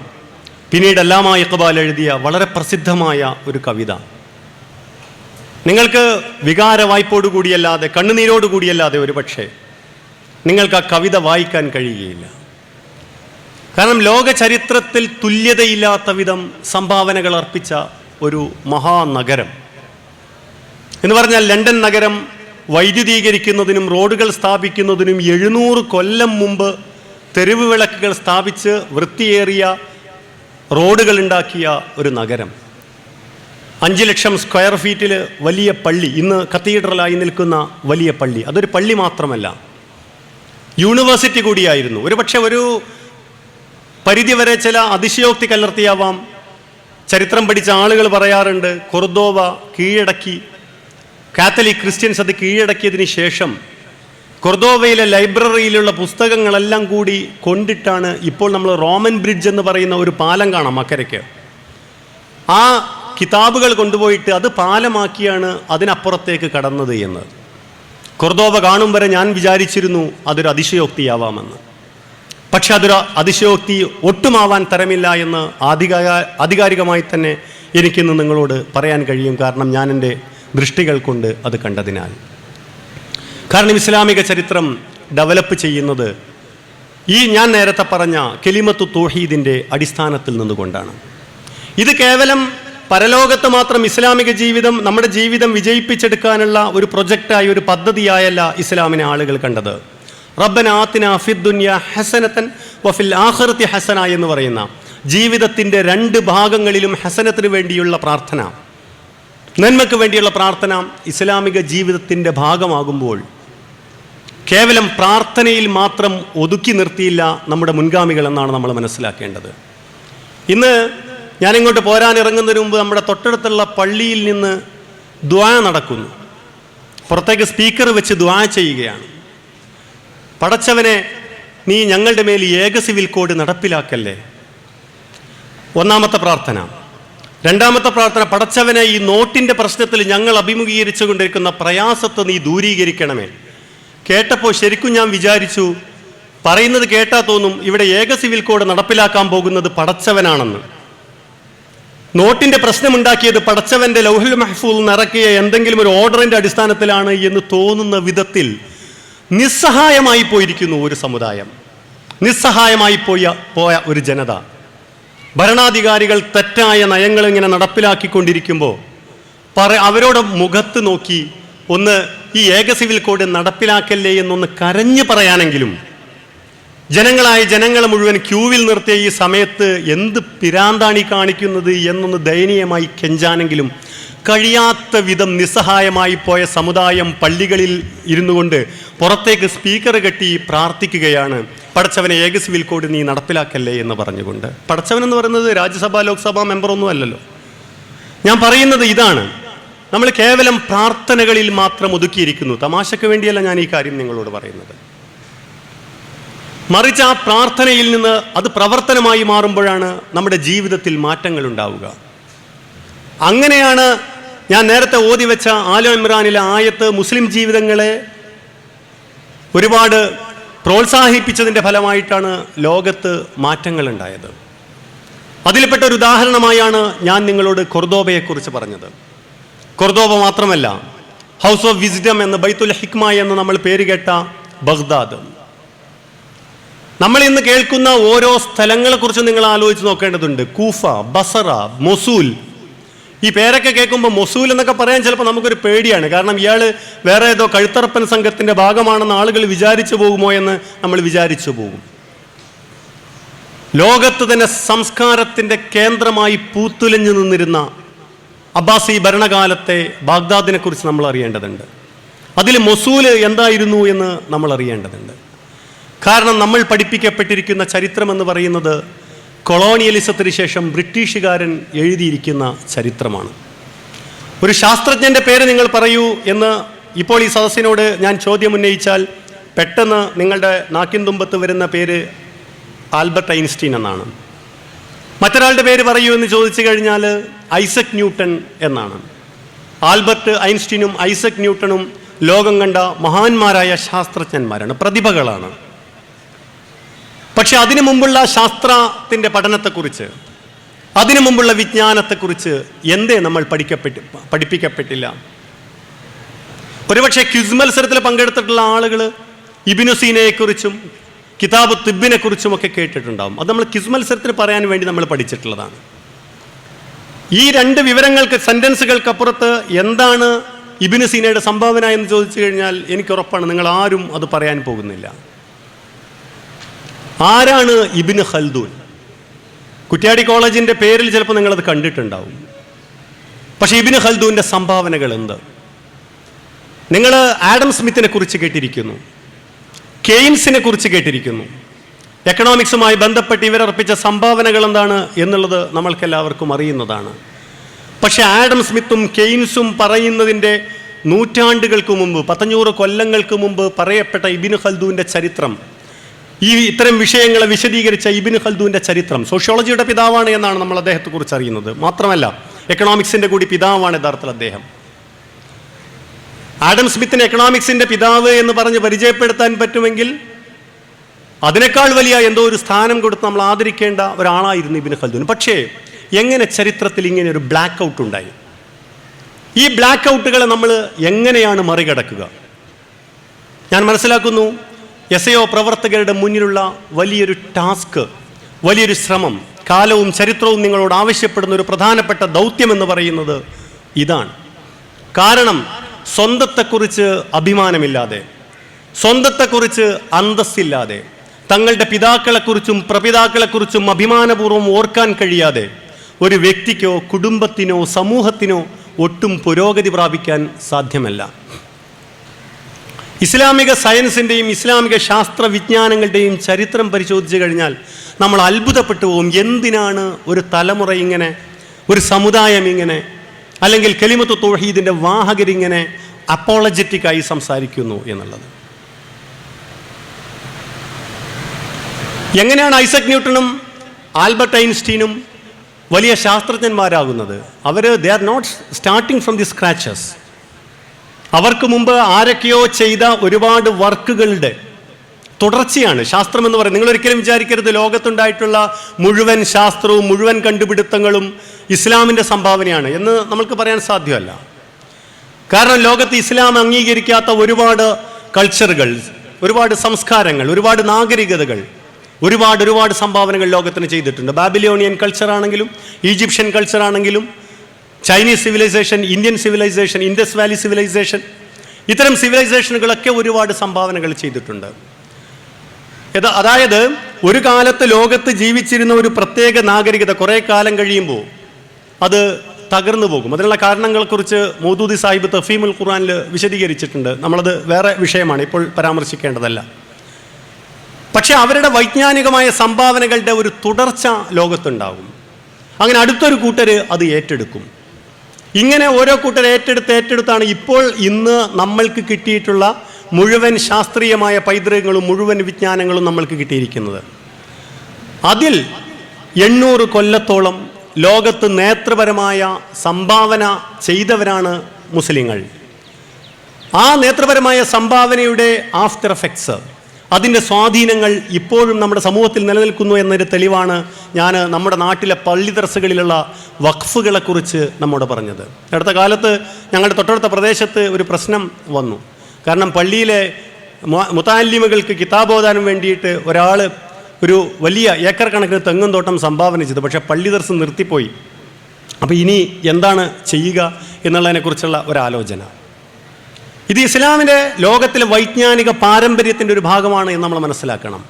പിന്നീട് അല്ലാമ ഇഖ്ബാൽ എഴുതിയ വളരെ പ്രസിദ്ധമായ ഒരു കവിത. നിങ്ങൾക്ക് വികാര വായ്പോടുകൂടിയല്ലാതെ, കണ്ണുനീരോടുകൂടിയല്ലാതെ ഒരു പക്ഷേ നിങ്ങൾക്ക് ആ കവിത വായിക്കാൻ കഴിയുകയില്ല. കാരണം ലോക ചരിത്രത്തിൽ തുല്യതയില്ലാത്ത വിധം സംഭാവനകൾ അർപ്പിച്ച ഒരു മഹാനഗരം എന്ന് പറഞ്ഞാൽ ലണ്ടൻ നഗരം വൈദ്യുതീകരിക്കുന്നതിനും റോഡുകൾ സ്ഥാപിക്കുന്നതിനും 700 കൊല്ലം മുമ്പ് തെരുവ് വിളക്കുകൾ സ്ഥാപിച്ച് വൃത്തിയേറിയ റോഡുകൾ ഉണ്ടാക്കിയ ഒരു നഗരം. 5 ലക്ഷം സ്ക്വയർ ഫീറ്റിൽ വലിയ പള്ളി, ഇന്ന് കത്തീഡ്രലായി നിൽക്കുന്ന വലിയ പള്ളി. അതൊരു പള്ളി മാത്രമല്ല, യൂണിവേഴ്സിറ്റി കൂടിയായിരുന്നു. ഒരുപക്ഷെ ഒരു പരിധിവരെ ചില അതിശയോക്തി കലർത്തിയാവാം. ചരിത്രം പഠിച്ച ആളുകൾ പറയാറുണ്ട്, കൊർദോബ കീഴടക്കി, കാത്തലിക് ക്രിസ്ത്യൻസ് അത് കീഴടക്കിയതിന് ശേഷം കൊർദോബയിലെ ലൈബ്രറിയിലുള്ള പുസ്തകങ്ങളെല്ലാം കൂടി കൊണ്ടിട്ടാണ് ഇപ്പോൾ നമ്മൾ റോമൻ ബ്രിഡ്ജ് എന്ന് പറയുന്ന ഒരു പാലം കാണാം അക്കരയ്ക്ക്. ആ കിതാബുകൾ കൊണ്ടുപോയിട്ട് അത് പാലമാക്കിയാണ് അതിനപ്പുറത്തേക്ക് കടന്നത് എന്ന്. കൊർദോബ കാണും വരെ ഞാൻ വിചാരിച്ചിരുന്നു അതൊരു അതിശയോക്തിയാവാമെന്ന്. പക്ഷെ അതൊരു അതിശയോക്തി ഒട്ടുമാവാൻ തരമില്ല എന്ന് ആധികാരികമായി തന്നെ എനിക്കിന്ന് നിങ്ങളോട് പറയാൻ കഴിയും. കാരണം ഞാൻ എൻ്റെ ദൃഷ്ടികൾ കൊണ്ട് അത് കണ്ടതിനാൽ. കാരണം ഇസ്ലാമിക ചരിത്രം ഡെവലപ്പ് ചെയ്യുന്നത് ഈ ഞാൻ നേരത്തെ പറഞ്ഞ കലിമത്തു തൗഹീദിൻ്റെ അടിസ്ഥാനത്തിൽ നിന്നുകൊണ്ടാണ്. ഇത് കേവലം പരലോകത്ത് മാത്രം ഇസ്ലാമിക ജീവിതം, നമ്മുടെ ജീവിതം വിജയിപ്പിച്ചെടുക്കാനുള്ള ഒരു പ്രൊജക്റ്റായി, ഒരു പദ്ധതിയായല്ല ഇസ്ലാമിനെ ആളുകൾ കണ്ടത്. റബ്ബന ആതിനാ ഫിദ്ദുനിയ ഹസനതൻ വഫിൽ ആഖിറതി ഹസന എന്ന് പറയുന്ന ജീവിതത്തിൻ്റെ 2 ഭാഗങ്ങളിലും ഹസനത്തിന് വേണ്ടിയുള്ള പ്രാർത്ഥന, നന്മയ്ക്ക് വേണ്ടിയുള്ള പ്രാർത്ഥന ഇസ്ലാമിക ജീവിതത്തിൻ്റെ ഭാഗമാകുമ്പോൾ കേവലം പ്രാർത്ഥനയിൽ മാത്രം ഒതുക്കി നിർത്തിയില്ല നമ്മുടെ മുൻഗാമികൾ എന്നാണ് നമ്മൾ മനസ്സിലാക്കേണ്ടത്. ഇന്ന് ഞാനിങ്ങോട്ട് പോരാനിറങ്ങുന്നതിന് മുമ്പ് നമ്മുടെ തൊട്ടടുത്തുള്ള പള്ളിയിൽ നിന്ന് ദുആ നടക്കുന്നു. പുറത്തേക്ക് സ്പീക്കർ വെച്ച് ദുആ ചെയ്യുകയാണ്. പടച്ചവനെ, നീ ഞങ്ങളുടെ മേൽ ഏക സിവിൽ കോഡ് നടപ്പിലാക്കല്ലേ. ഒന്നാമത്തെ പ്രാർത്ഥന. രണ്ടാമത്തെ പ്രാർത്ഥന, പടച്ചവനെ, ഈ നോട്ടിൻ്റെ പ്രശ്നത്തിൽ ഞങ്ങൾ അഭിമുഖീകരിച്ചു കൊണ്ടിരിക്കുന്ന പ്രയാസത്തെ നീ ദൂരീകരിക്കണമേ. കേട്ടപ്പോൾ ശരിക്കും ഞാൻ വിചാരിച്ചു, പറയുന്നത് കേട്ടാൽ തോന്നും ഇവിടെ ഏക സിവിൽ കോഡ് നടപ്പിലാക്കാൻ പോകുന്നത് പടച്ചവനാണെന്ന്. നോട്ടിൻ്റെ പ്രശ്നമുണ്ടാക്കിയത് പടച്ചവൻ്റെ ലൗഹുൽ മഹ്ഫൂൽ നിറക്കിയ എന്തെങ്കിലും ഒരു ഓർഡറിൻ്റെ അടിസ്ഥാനത്തിലാണ് എന്ന് തോന്നുന്ന വിധത്തിൽ നിസ്സഹായമായി പോയിരിക്കുന്നു ഒരു സമുദായം, നിസ്സഹായമായി പോയ ഒരു ജനത. ഭരണാധികാരികൾ തെറ്റായ നയങ്ങൾ ഇങ്ങനെ നടപ്പിലാക്കിക്കൊണ്ടിരിക്കുമ്പോൾ അവരോട് മുഖത്ത് നോക്കി ഒന്ന് ഈ ഏക സിവിൽ കോഡ് നടപ്പിലാക്കല്ലേ എന്നൊന്ന് കരഞ്ഞു പറയാനെങ്കിലും, ജനങ്ങളെ മുഴുവൻ ക്യൂവിൽ നിർത്തിയ ഈ സമയത്ത് എന്ത് പിരാന്താണി കാണിക്കുന്നത് എന്നൊന്ന് ദയനീയമായി കെഞ്ചാനെങ്കിലും കഴിയാത്ത വിധം നിസ്സഹായമായി പോയ സമുദായം പള്ളികളിൽ ഇരുന്നു കൊണ്ട് പുറത്തേക്ക് സ്പീക്കർ കെട്ടി പ്രാർത്ഥിക്കുകയാണ്, പടച്ചവനെ ഏക സിവിൽ കോഡ് നീ നടപ്പിലാക്കല്ലേ എന്ന് പറഞ്ഞുകൊണ്ട്. പടച്ചവൻ എന്ന് പറയുന്നത് രാജ്യസഭ ലോക്സഭാ മെമ്പറൊന്നും അല്ലല്ലോ. ഞാൻ പറയുന്നത് ഇതാണ്, നമ്മൾ കേവലം പ്രാർത്ഥനകളിൽ മാത്രം ഒതുക്കിയിരിക്കുന്നു. തമാശയ്ക്ക് വേണ്ടിയല്ല ഞാൻ ഈ കാര്യം നിങ്ങളോട് പറയുന്നത്. മറിച്ച് ആ പ്രാർത്ഥനയിൽ നിന്ന് അത് പ്രവർത്തനമായി മാറുമ്പോഴാണ് നമ്മുടെ ജീവിതത്തിൽ മാറ്റങ്ങൾ ഉണ്ടാവുക. അങ്ങനെയാണ് ഞാൻ നേരത്തെ ഓതി വെച്ച ആല ഇമ്രാനിലെ ആയത്ത് മുസ്ലിം ജീവിതങ്ങളെ ഒരുപാട് പ്രോത്സാഹിപ്പിച്ചതിൻ്റെ ഫലമായിട്ടാണ് ലോകത്ത് മാറ്റങ്ങൾ ഉണ്ടായത്. അതിൽപ്പെട്ട ഒരു ഉദാഹരണമായാണ് ഞാൻ നിങ്ങളോട് കൊർദോബയെക്കുറിച്ച് പറഞ്ഞത്. കൊർദോബ മാത്രമല്ല, ഹൗസ് ഓഫ് വിസ്ഡം എന്ന്, ബൈത്തുൽ ഹിക്മ എന്ന് നമ്മൾ പേര് കേട്ട ബഗ്ദാദ്. നമ്മൾ ഇന്ന് കേൾക്കുന്ന ഓരോ സ്ഥലങ്ങളെക്കുറിച്ച് നിങ്ങൾ ആലോചിച്ച് നോക്കേണ്ടതുണ്ട്. കൂഫ, ബസറ, മൊസൂൽ. ഈ പേരൊക്കെ കേൾക്കുമ്പോൾ മൊസൂൽ എന്നൊക്കെ പറയാൻ ചിലപ്പോൾ നമുക്കൊരു പേടിയാണ്. കാരണം ഇയാൾ വേറെ ഏതോ കഴുത്തറപ്പൻ സംഘത്തിൻ്റെ ഭാഗമാണെന്ന് ആളുകൾ വിചാരിച്ചു പോകുമോ എന്ന് നമ്മൾ വിചാരിച്ചു പോകും. ലോകത്ത് തന്നെ സംസ്കാരത്തിൻ്റെ കേന്ദ്രമായി പൂത്തുലഞ്ഞു നിന്നിരുന്ന അബ്ബാസി ഭരണകാലത്തെ ബാഗ്ദാദിനെ കുറിച്ച് നമ്മൾ അറിയേണ്ടതുണ്ട്. അതിൽ മൊസൂൽ എന്തായിരുന്നു എന്ന് നമ്മൾ അറിയേണ്ടതുണ്ട്. കാരണം നമ്മൾ പഠിപ്പിക്കപ്പെട്ടിരിക്കുന്ന ചരിത്രം എന്ന് പറയുന്നത് കൊളോണിയലിസത്തിന് ശേഷം ബ്രിട്ടീഷുകാരൻ എഴുതിയിരിക്കുന്ന ചരിത്രമാണ്. ഒരു ശാസ്ത്രജ്ഞൻ്റെ പേര് നിങ്ങൾ പറയൂ എന്ന് ഇപ്പോൾ ഈ സദസ്സിനോട് ഞാൻ ചോദ്യം ഉന്നയിച്ചാൽ പെട്ടെന്ന് നിങ്ങളുടെ നാക്കിൻ തുമ്പത്ത് വരുന്ന പേര് ആൽബർട്ട് ഐൻസ്റ്റീൻ എന്നാണ്. മറ്റൊരാളുടെ പേര് പറയൂ എന്ന് ചോദിച്ചു കഴിഞ്ഞാൽ ഐസക് ന്യൂട്ടൺ എന്നാണ്. ആൽബർട്ട് ഐൻസ്റ്റീനും ഐസക് ന്യൂട്ടണും ലോകം കണ്ട മഹാന്മാരായ ശാസ്ത്രജ്ഞന്മാരാണ്, പ്രതിഭകളാണ്. പക്ഷെ അതിനു മുമ്പുള്ള ശാസ്ത്രത്തിൻ്റെ പഠനത്തെക്കുറിച്ച്, അതിനു മുമ്പുള്ള വിജ്ഞാനത്തെക്കുറിച്ച് എന്തേ നമ്മൾ പഠിപ്പിക്കപ്പെട്ടില്ല? ഒരുപക്ഷെ ക്വിസ് മത്സരത്തിൽ പങ്കെടുത്തിട്ടുള്ള ആളുകൾ ഇബ്നു സീനയെക്കുറിച്ചും കിതാബ് തിബ്ബിനെ കുറിച്ചുമൊക്കെ കേട്ടിട്ടുണ്ടാവും. അത് നമ്മൾ ക്വിസ് മത്സരത്തിന് പറയാൻ വേണ്ടി നമ്മൾ പഠിച്ചിട്ടുള്ളതാണ്. ഈ രണ്ട് വിവരങ്ങൾക്ക്, സെൻറ്റൻസുകൾക്കപ്പുറത്ത് എന്താണ് ഇബ്നു സീനയുടെ സംഭാവന എന്ന് ചോദിച്ചു കഴിഞ്ഞാൽ എനിക്ക് ഉറപ്പാണ് നിങ്ങൾ ആരും അത് പറയാൻ പോകുന്നില്ല. ആരാണ് ഇബ്നു ഖൽദൂൻ? കുറ്റ്യാടി കോളേജിൻ്റെ പേരിൽ ചിലപ്പോൾ നിങ്ങളത് കണ്ടിട്ടുണ്ടാവും. പക്ഷേ ഇബ്നു ഖൽദൂൻ്റെ സംഭാവനകൾ എന്ത്? നിങ്ങൾ ആഡം സ്മിത്തിനെ കുറിച്ച് കേട്ടിരിക്കുന്നു, കെയ്ൻസിനെ കുറിച്ച് കേട്ടിരിക്കുന്നു. എക്കണോമിക്സുമായി ബന്ധപ്പെട്ട് ഇവരർപ്പിച്ച സംഭാവനകൾ എന്താണ് എന്നുള്ളത് നമ്മൾക്കെല്ലാവർക്കും അറിയുന്നതാണ്. പക്ഷെ ആഡം സ്മിത്തും കെയ്ൻസും പറയുന്നതിൻ്റെ നൂറ്റാണ്ടുകൾക്ക് മുമ്പ്, 500 കൊല്ലങ്ങൾക്ക് മുമ്പ് പറയപ്പെട്ട ഇബ്നു ഖൽദൂൻ്റെ ചരിത്രം, ഇത്തരം വിഷയങ്ങളെ വിശദീകരിച്ച ഇബ്നു ഖൽദൂൻ്റെ ചരിത്രം, സോഷ്യോളജിയുടെ പിതാവാണ് എന്നാണ് നമ്മൾ അദ്ദേഹത്തെക്കുറിച്ച് അറിയുന്നത്. മാത്രമല്ല എക്കണോമിക്സിൻ്റെ കൂടി പിതാവാണ് യഥാർത്ഥത്തിൽ അദ്ദേഹം. ആഡം സ്മിത്തിന് എക്കണോമിക്സിൻ്റെ പിതാവ് എന്ന് പറഞ്ഞ് പരിചയപ്പെടുത്താൻ പറ്റുമെങ്കിൽ അതിനേക്കാൾ വലിയ എന്തോ ഒരു സ്ഥാനം കൊടുത്ത് നമ്മൾ ആദരിക്കേണ്ട ഒരാളായിരുന്നു ഇബ്നു ഖൽദൂൻ. പക്ഷേ എങ്ങനെ ചരിത്രത്തിൽ ഇങ്ങനെ ഒരു ബ്ലാക്ക് ഔട്ട് ഉണ്ടായി? ഈ ബ്ലാക്ക് ഔട്ടുകളെ നമ്മൾ എങ്ങനെയാണ് മറികടക്കുക? ഞാൻ മനസ്സിലാക്കുന്നു SAO പ്രവർത്തകരുടെ മുന്നിലുള്ള വലിയൊരു ടാസ്ക്, വലിയൊരു ശ്രമം, കാലവും ചരിത്രവും നിങ്ങളോട് ആവശ്യപ്പെടുന്ന ഒരു പ്രധാനപ്പെട്ട ദൗത്യം എന്ന് പറയുന്നത് ഇതാണ്. കാരണം സ്വന്തത്തെക്കുറിച്ച് അഭിമാനമില്ലാതെ, സ്വന്തത്തെക്കുറിച്ച് അന്തസ്സില്ലാതെ, തങ്ങളുടെ പിതാക്കളെക്കുറിച്ചും പ്രപിതാക്കളെക്കുറിച്ചും അഭിമാനപൂർവ്വം ഓർക്കാൻ കഴിയാതെ ഒരു വ്യക്തിക്കോ കുടുംബത്തിനോ സമൂഹത്തിനോ ഒട്ടും പുരോഗതി പ്രാപിക്കാൻ സാധ്യമല്ല. ഇസ്ലാമിക സയൻസിൻ്റെയും ഇസ്ലാമിക ശാസ്ത്ര വിജ്ഞാനങ്ങളുടെയും ചരിത്രം പരിശോധിച്ചു കഴിഞ്ഞാൽ നമ്മൾ അത്ഭുതപ്പെട്ടു പോകും. എന്തിനാണ് ഒരു തലമുറ ഇങ്ങനെ, ഒരു സമുദായം ഇങ്ങനെ, അല്ലെങ്കിൽ കലിമത്തു തൗഹീദിൻ്റെ വാഹകരിങ്ങനെ അപ്പോളജറ്റിക്കായി സംസാരിക്കുന്നു എന്നുള്ളത്. എങ്ങനെയാണ് ഐസക് ന്യൂട്ടണും ആൽബർട്ട് ഐൻസ്റ്റീനും വലിയ ശാസ്ത്രജ്ഞന്മാരാകുന്നത്? They are not starting from the scratches. അവർക്ക് മുമ്പ് ആരൊക്കെയോ ചെയ്ത ഒരുപാട് വർക്കുകളുടെ തുടർച്ചയാണ് ശാസ്ത്രം എന്ന് പറയുന്നത്. നിങ്ങളൊരിക്കലും വിചാരിക്കരുത് ലോകത്തുണ്ടായിട്ടുള്ള മുഴുവൻ ശാസ്ത്രവും മുഴുവൻ കണ്ടുപിടുത്തങ്ങളും ഇസ്ലാമിൻ്റെ സംഭാവനയാണ് എന്ന് നമുക്ക് പറയാൻ സാധ്യമല്ല. കാരണം ലോകത്ത് ഇസ്ലാം അംഗീകരിക്കാത്ത ഒരുപാട് കൾച്ചറുകൾ, ഒരുപാട് സംസ്കാരങ്ങൾ, ഒരുപാട് നാഗരികതകൾ, ഒരുപാട് സംഭാവനകൾ ലോകത്തിന് ചെയ്തിട്ടുണ്ട്. ബാബിലോണിയൻ കൾച്ചറാണെങ്കിലും, ഈജിപ്ഷ്യൻ കൾച്ചറാണെങ്കിലും, Chinese civilisation, Indian civilisation, Indus valley civilisation, ഇത്തരം സിവിലൈസേഷനുകളൊക്കെ ഒരുപാട് സംഭാവനകൾ ചെയ്തിട്ടുണ്ട്. അതായത് ഒരു കാലത്ത് ലോകത്ത് ജീവിച്ചിരുന്ന ഒരു പ്രത്യേക നാഗരികത കുറേ കാലം കഴിയുമ്പോൾ അത് തകർന്നു പോകും. അതിനുള്ള കാരണങ്ങളെക്കുറിച്ച് മൗദൂദി സാഹിബ് തഫീമുൽ ഖുർആനിൽ വിശദീകരിച്ചിട്ടുണ്ട്. നമ്മളത് വേറെ വിഷയമാണ്, ഇപ്പോൾ പരാമർശിക്കേണ്ടതല്ല. പക്ഷെ അവരുടെ വൈജ്ഞാനികമായ സംഭാവനകളുടെ ഒരു തുടർച്ച ലോകത്തുണ്ടാകും. അങ്ങനെ അടുത്തൊരു കൂട്ടർ അത് ഏറ്റെടുക്കും. ഇങ്ങനെ ഓരോ കൂട്ടർ ഏറ്റെടുത്താണ് ഇപ്പോൾ ഇന്ന് നമ്മൾക്ക് കിട്ടിയിട്ടുള്ള മുഴുവൻ ശാസ്ത്രീയമായ പൈതൃകങ്ങളും മുഴുവൻ വിജ്ഞാനങ്ങളും നമ്മൾക്ക് കിട്ടിയിരിക്കുന്നത്. അതിൽ 800 കൊല്ലത്തോളം ലോകത്ത് നേത്രപരമായ സംഭാവന ചെയ്തവരാണ് മുസ്ലിങ്ങൾ. ആ നേത്രപരമായ സംഭാവനയുടെ ആഫ്റ്റർ എഫക്ട്സ്, അതിൻ്റെ സ്വാധീനങ്ങൾ ഇപ്പോഴും നമ്മുടെ സമൂഹത്തിൽ നിലനിൽക്കുന്നു എന്നൊരു തെളിവാണ് ഞാൻ നമ്മുടെ നാട്ടിലെ പള്ളി ദർസുകളിലുള്ള വഖഫുകളെക്കുറിച്ച് നമ്മോട് പറഞ്ഞത്. അടുത്ത കാലത്ത് ഞങ്ങളുടെ തൊട്ടടുത്ത പ്രദേശത്ത് ഒരു പ്രശ്നം വന്നു. കാരണം പള്ളിയിലെ മുതഅല്ലിമുകൾക്ക് കിതാബ് ഓതാനും വേണ്ടിയിട്ട് ഒരാൾ ഒരു വലിയ ഏക്കർ കണക്കിന് തെങ്ങും തോട്ടം സംഭാവന ചെയ്തു. പക്ഷേ പള്ളി ദർശനം നിർത്തിപ്പോയി. അപ്പോൾ ഇനി എന്താണ് ചെയ്യുക എന്നുള്ളതിനെക്കുറിച്ചുള്ള ഒരാലോചന. ഇത് ഇസ്ലാമിൻ്റെ ലോകത്തിലെ വൈജ്ഞാനിക പാരമ്പര്യത്തിൻ്റെ ഒരു ഭാഗമാണ് എന്ന് നമ്മൾ മനസ്സിലാക്കണം.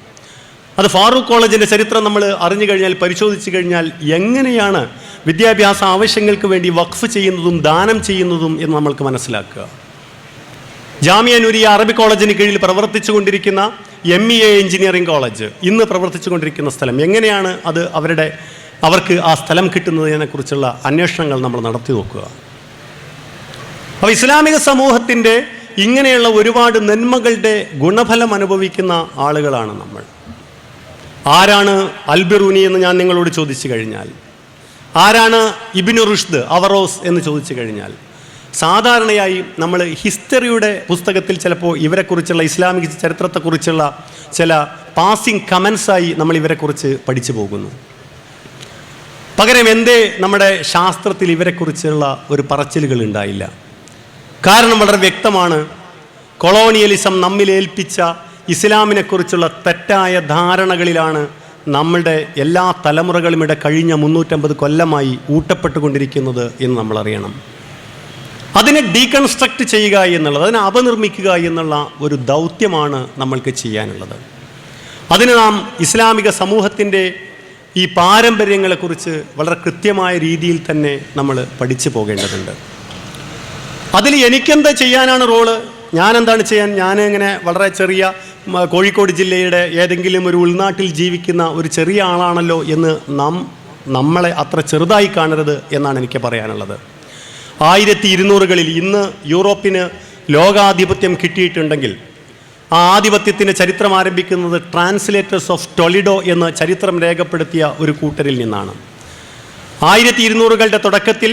അത് ഫാറൂഖ് കോളേജിൻ്റെ ചരിത്രം നമ്മൾ അറിഞ്ഞു കഴിഞ്ഞാൽ, പരിശോധിച്ച് കഴിഞ്ഞാൽ എങ്ങനെയാണ് വിദ്യാഭ്യാസ ആവശ്യങ്ങൾക്ക് വേണ്ടി വഖഫ് ചെയ്യുന്നതും ദാനം ചെയ്യുന്നതും എന്ന് നമ്മൾക്ക് മനസ്സിലാക്കുക. ജാമിയ നൂരിയ അറബി കോളേജിന് കീഴിൽ പ്രവർത്തിച്ചു കൊണ്ടിരിക്കുന്ന MEA എഞ്ചിനീയറിംഗ് കോളേജ്, ഇന്ന് പ്രവർത്തിച്ചു കൊണ്ടിരിക്കുന്ന സ്ഥലം, എങ്ങനെയാണ് അത് അവർക്ക് ആ സ്ഥലം കിട്ടുന്നതിനെക്കുറിച്ചുള്ള അന്വേഷണങ്ങൾ നമ്മൾ നടത്തി നോക്കുക. അപ്പോൾ ഇസ്ലാമിക സമൂഹത്തിൻ്റെ ഇങ്ങനെയുള്ള ഒരുപാട് നന്മകളുടെ ഗുണഫലം അനുഭവിക്കുന്ന ആളുകളാണ് നമ്മൾ. ആരാണ് അൽബിറൂനി എന്ന് ഞാൻ നിങ്ങളോട് ചോദിച്ചു കഴിഞ്ഞാൽ, ആരാണ് ഇബ്നു റുഷ്ദ് അവറോസ് എന്ന് ചോദിച്ചു കഴിഞ്ഞാൽ, സാധാരണയായി നമ്മൾ ഹിസ്റ്ററിയുടെ പുസ്തകത്തിൽ ചിലപ്പോൾ ഇവരെക്കുറിച്ചുള്ള ഇസ്ലാമിക ചരിത്രത്തെക്കുറിച്ചുള്ള ചില പാസിംഗ് കമൻസായി നമ്മൾ ഇവരെക്കുറിച്ച് പഠിച്ചു പോകുന്നു. പകരം എന്തേ നമ്മുടെ ശാസ്ത്രത്തിൽ ഇവരെക്കുറിച്ചുള്ള ഒരു പറച്ചിലുകൾ ഉണ്ടായില്ല? കാരണം വളരെ വ്യക്തമാണ്. കൊളോണിയലിസം നമ്മിലേൽപ്പിച്ച ഇസ്ലാമിനെക്കുറിച്ചുള്ള തെറ്റായ ധാരണകളിലാണ് നമ്മളുടെ എല്ലാ തലമുറകളും കഴിഞ്ഞ 350 കൊല്ലമായി ഊട്ടപ്പെട്ടുകൊണ്ടിരിക്കുന്നത് എന്ന് നമ്മൾ അറിയണം. അതിനെ ഡീകൺസ്ട്രക്റ്റ് ചെയ്യുക എന്നുള്ളത്, അതിനെ അപനിർമ്മിക്കുക എന്നുള്ള ഒരു ദൗത്യമാണ് നമ്മൾക്ക് ചെയ്യാനുള്ളത്. അതിന് നാം ഇസ്ലാമിക സമൂഹത്തിൻ്റെ ഈ പാരമ്പര്യങ്ങളെക്കുറിച്ച് വളരെ കൃത്യമായ രീതിയിൽ തന്നെ നമ്മൾ പഠിച്ചു പോകേണ്ടതുണ്ട്. അതിൽ എനിക്കെന്താ ചെയ്യാനാണ് റോള്? ഞാനെന്താണ് ചെയ്യാൻ? ഞാനിങ്ങനെ വളരെ ചെറിയ കോഴിക്കോട് ജില്ലയുടെ ഏതെങ്കിലും ഒരു ഉൾനാട്ടിൽ ജീവിക്കുന്ന ഒരു ചെറിയ ആളാണല്ലോ എന്ന് നമ്മളെ അത്ര ചെറുതായി കാണരുത് എന്നാണ് എനിക്ക് പറയാനുള്ളത്. 1200കളിൽ ഇന്ന് യൂറോപ്പിന് ലോകാധിപത്യം കിട്ടിയിട്ടുണ്ടെങ്കിൽ ആ ആധിപത്യത്തിൻ്റെ ചരിത്രം ആരംഭിക്കുന്നത് ട്രാൻസ്ലേറ്റേഴ്സ് ഓഫ് ടൊളിഡോ എന്ന് ചരിത്രം രേഖപ്പെടുത്തിയ ഒരു കൂട്ടരിൽ നിന്നാണ്. 1200കളുടെ തുടക്കത്തിൽ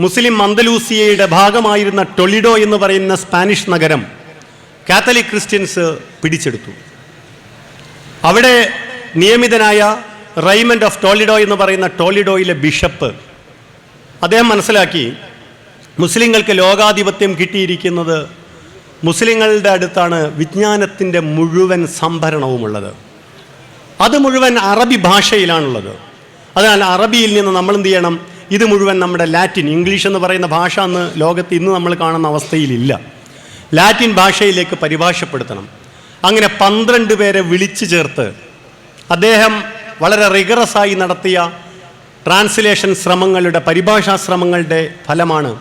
മുസ്ലിം അന്തലൂസിയയുടെ ഭാഗമായിരുന്ന ടൊളിഡോ എന്ന് പറയുന്ന സ്പാനിഷ് നഗരം കാത്തലിക് ക്രിസ്ത്യൻസ് പിടിച്ചെടുത്തു. അവിടെ നിയമിതനായ റൈമണ്ട് ഓഫ് ടോളിഡോ എന്ന് പറയുന്ന ടോളിഡോയിലെ ബിഷപ്പ് അദ്ദേഹം മനസ്സിലാക്കി, മുസ്ലിങ്ങൾക്ക് ലോകാധിപത്യം കിട്ടിയിരിക്കുന്നത് മുസ്ലിങ്ങളുടെ അടുത്താണ് വിജ്ഞാനത്തിൻ്റെ മുഴുവൻ സംഭരണവുമുള്ളത്. അത് മുഴുവൻ അറബി ഭാഷയിലാണുള്ളത്. അതിനാൽ അറബിയിൽ നിന്ന് നമ്മൾ എന്ത് ചെയ്യണം? ഇത് മുഴുവൻ നമ്മുടെ ലാറ്റിൻ, ഇംഗ്ലീഷ് എന്ന് പറയുന്ന ഭാഷ അന്ന് ലോകത്ത് ഇന്ന് നമ്മൾ കാണുന്ന അവസ്ഥയിലില്ല. ലാറ്റിൻ ഭാഷയിലേക്ക് പരിഭാഷപ്പെടുത്തണം. അങ്ങനെ 12 പേരെ വിളിച്ചു ചേർത്ത് അദ്ദേഹം വളരെ റിഗറസായി നടത്തിയ ട്രാൻസ്ലേഷൻ ശ്രമങ്ങളുടെ, പരിഭാഷാ ശ്രമങ്ങളുടെ ഫലമാണ്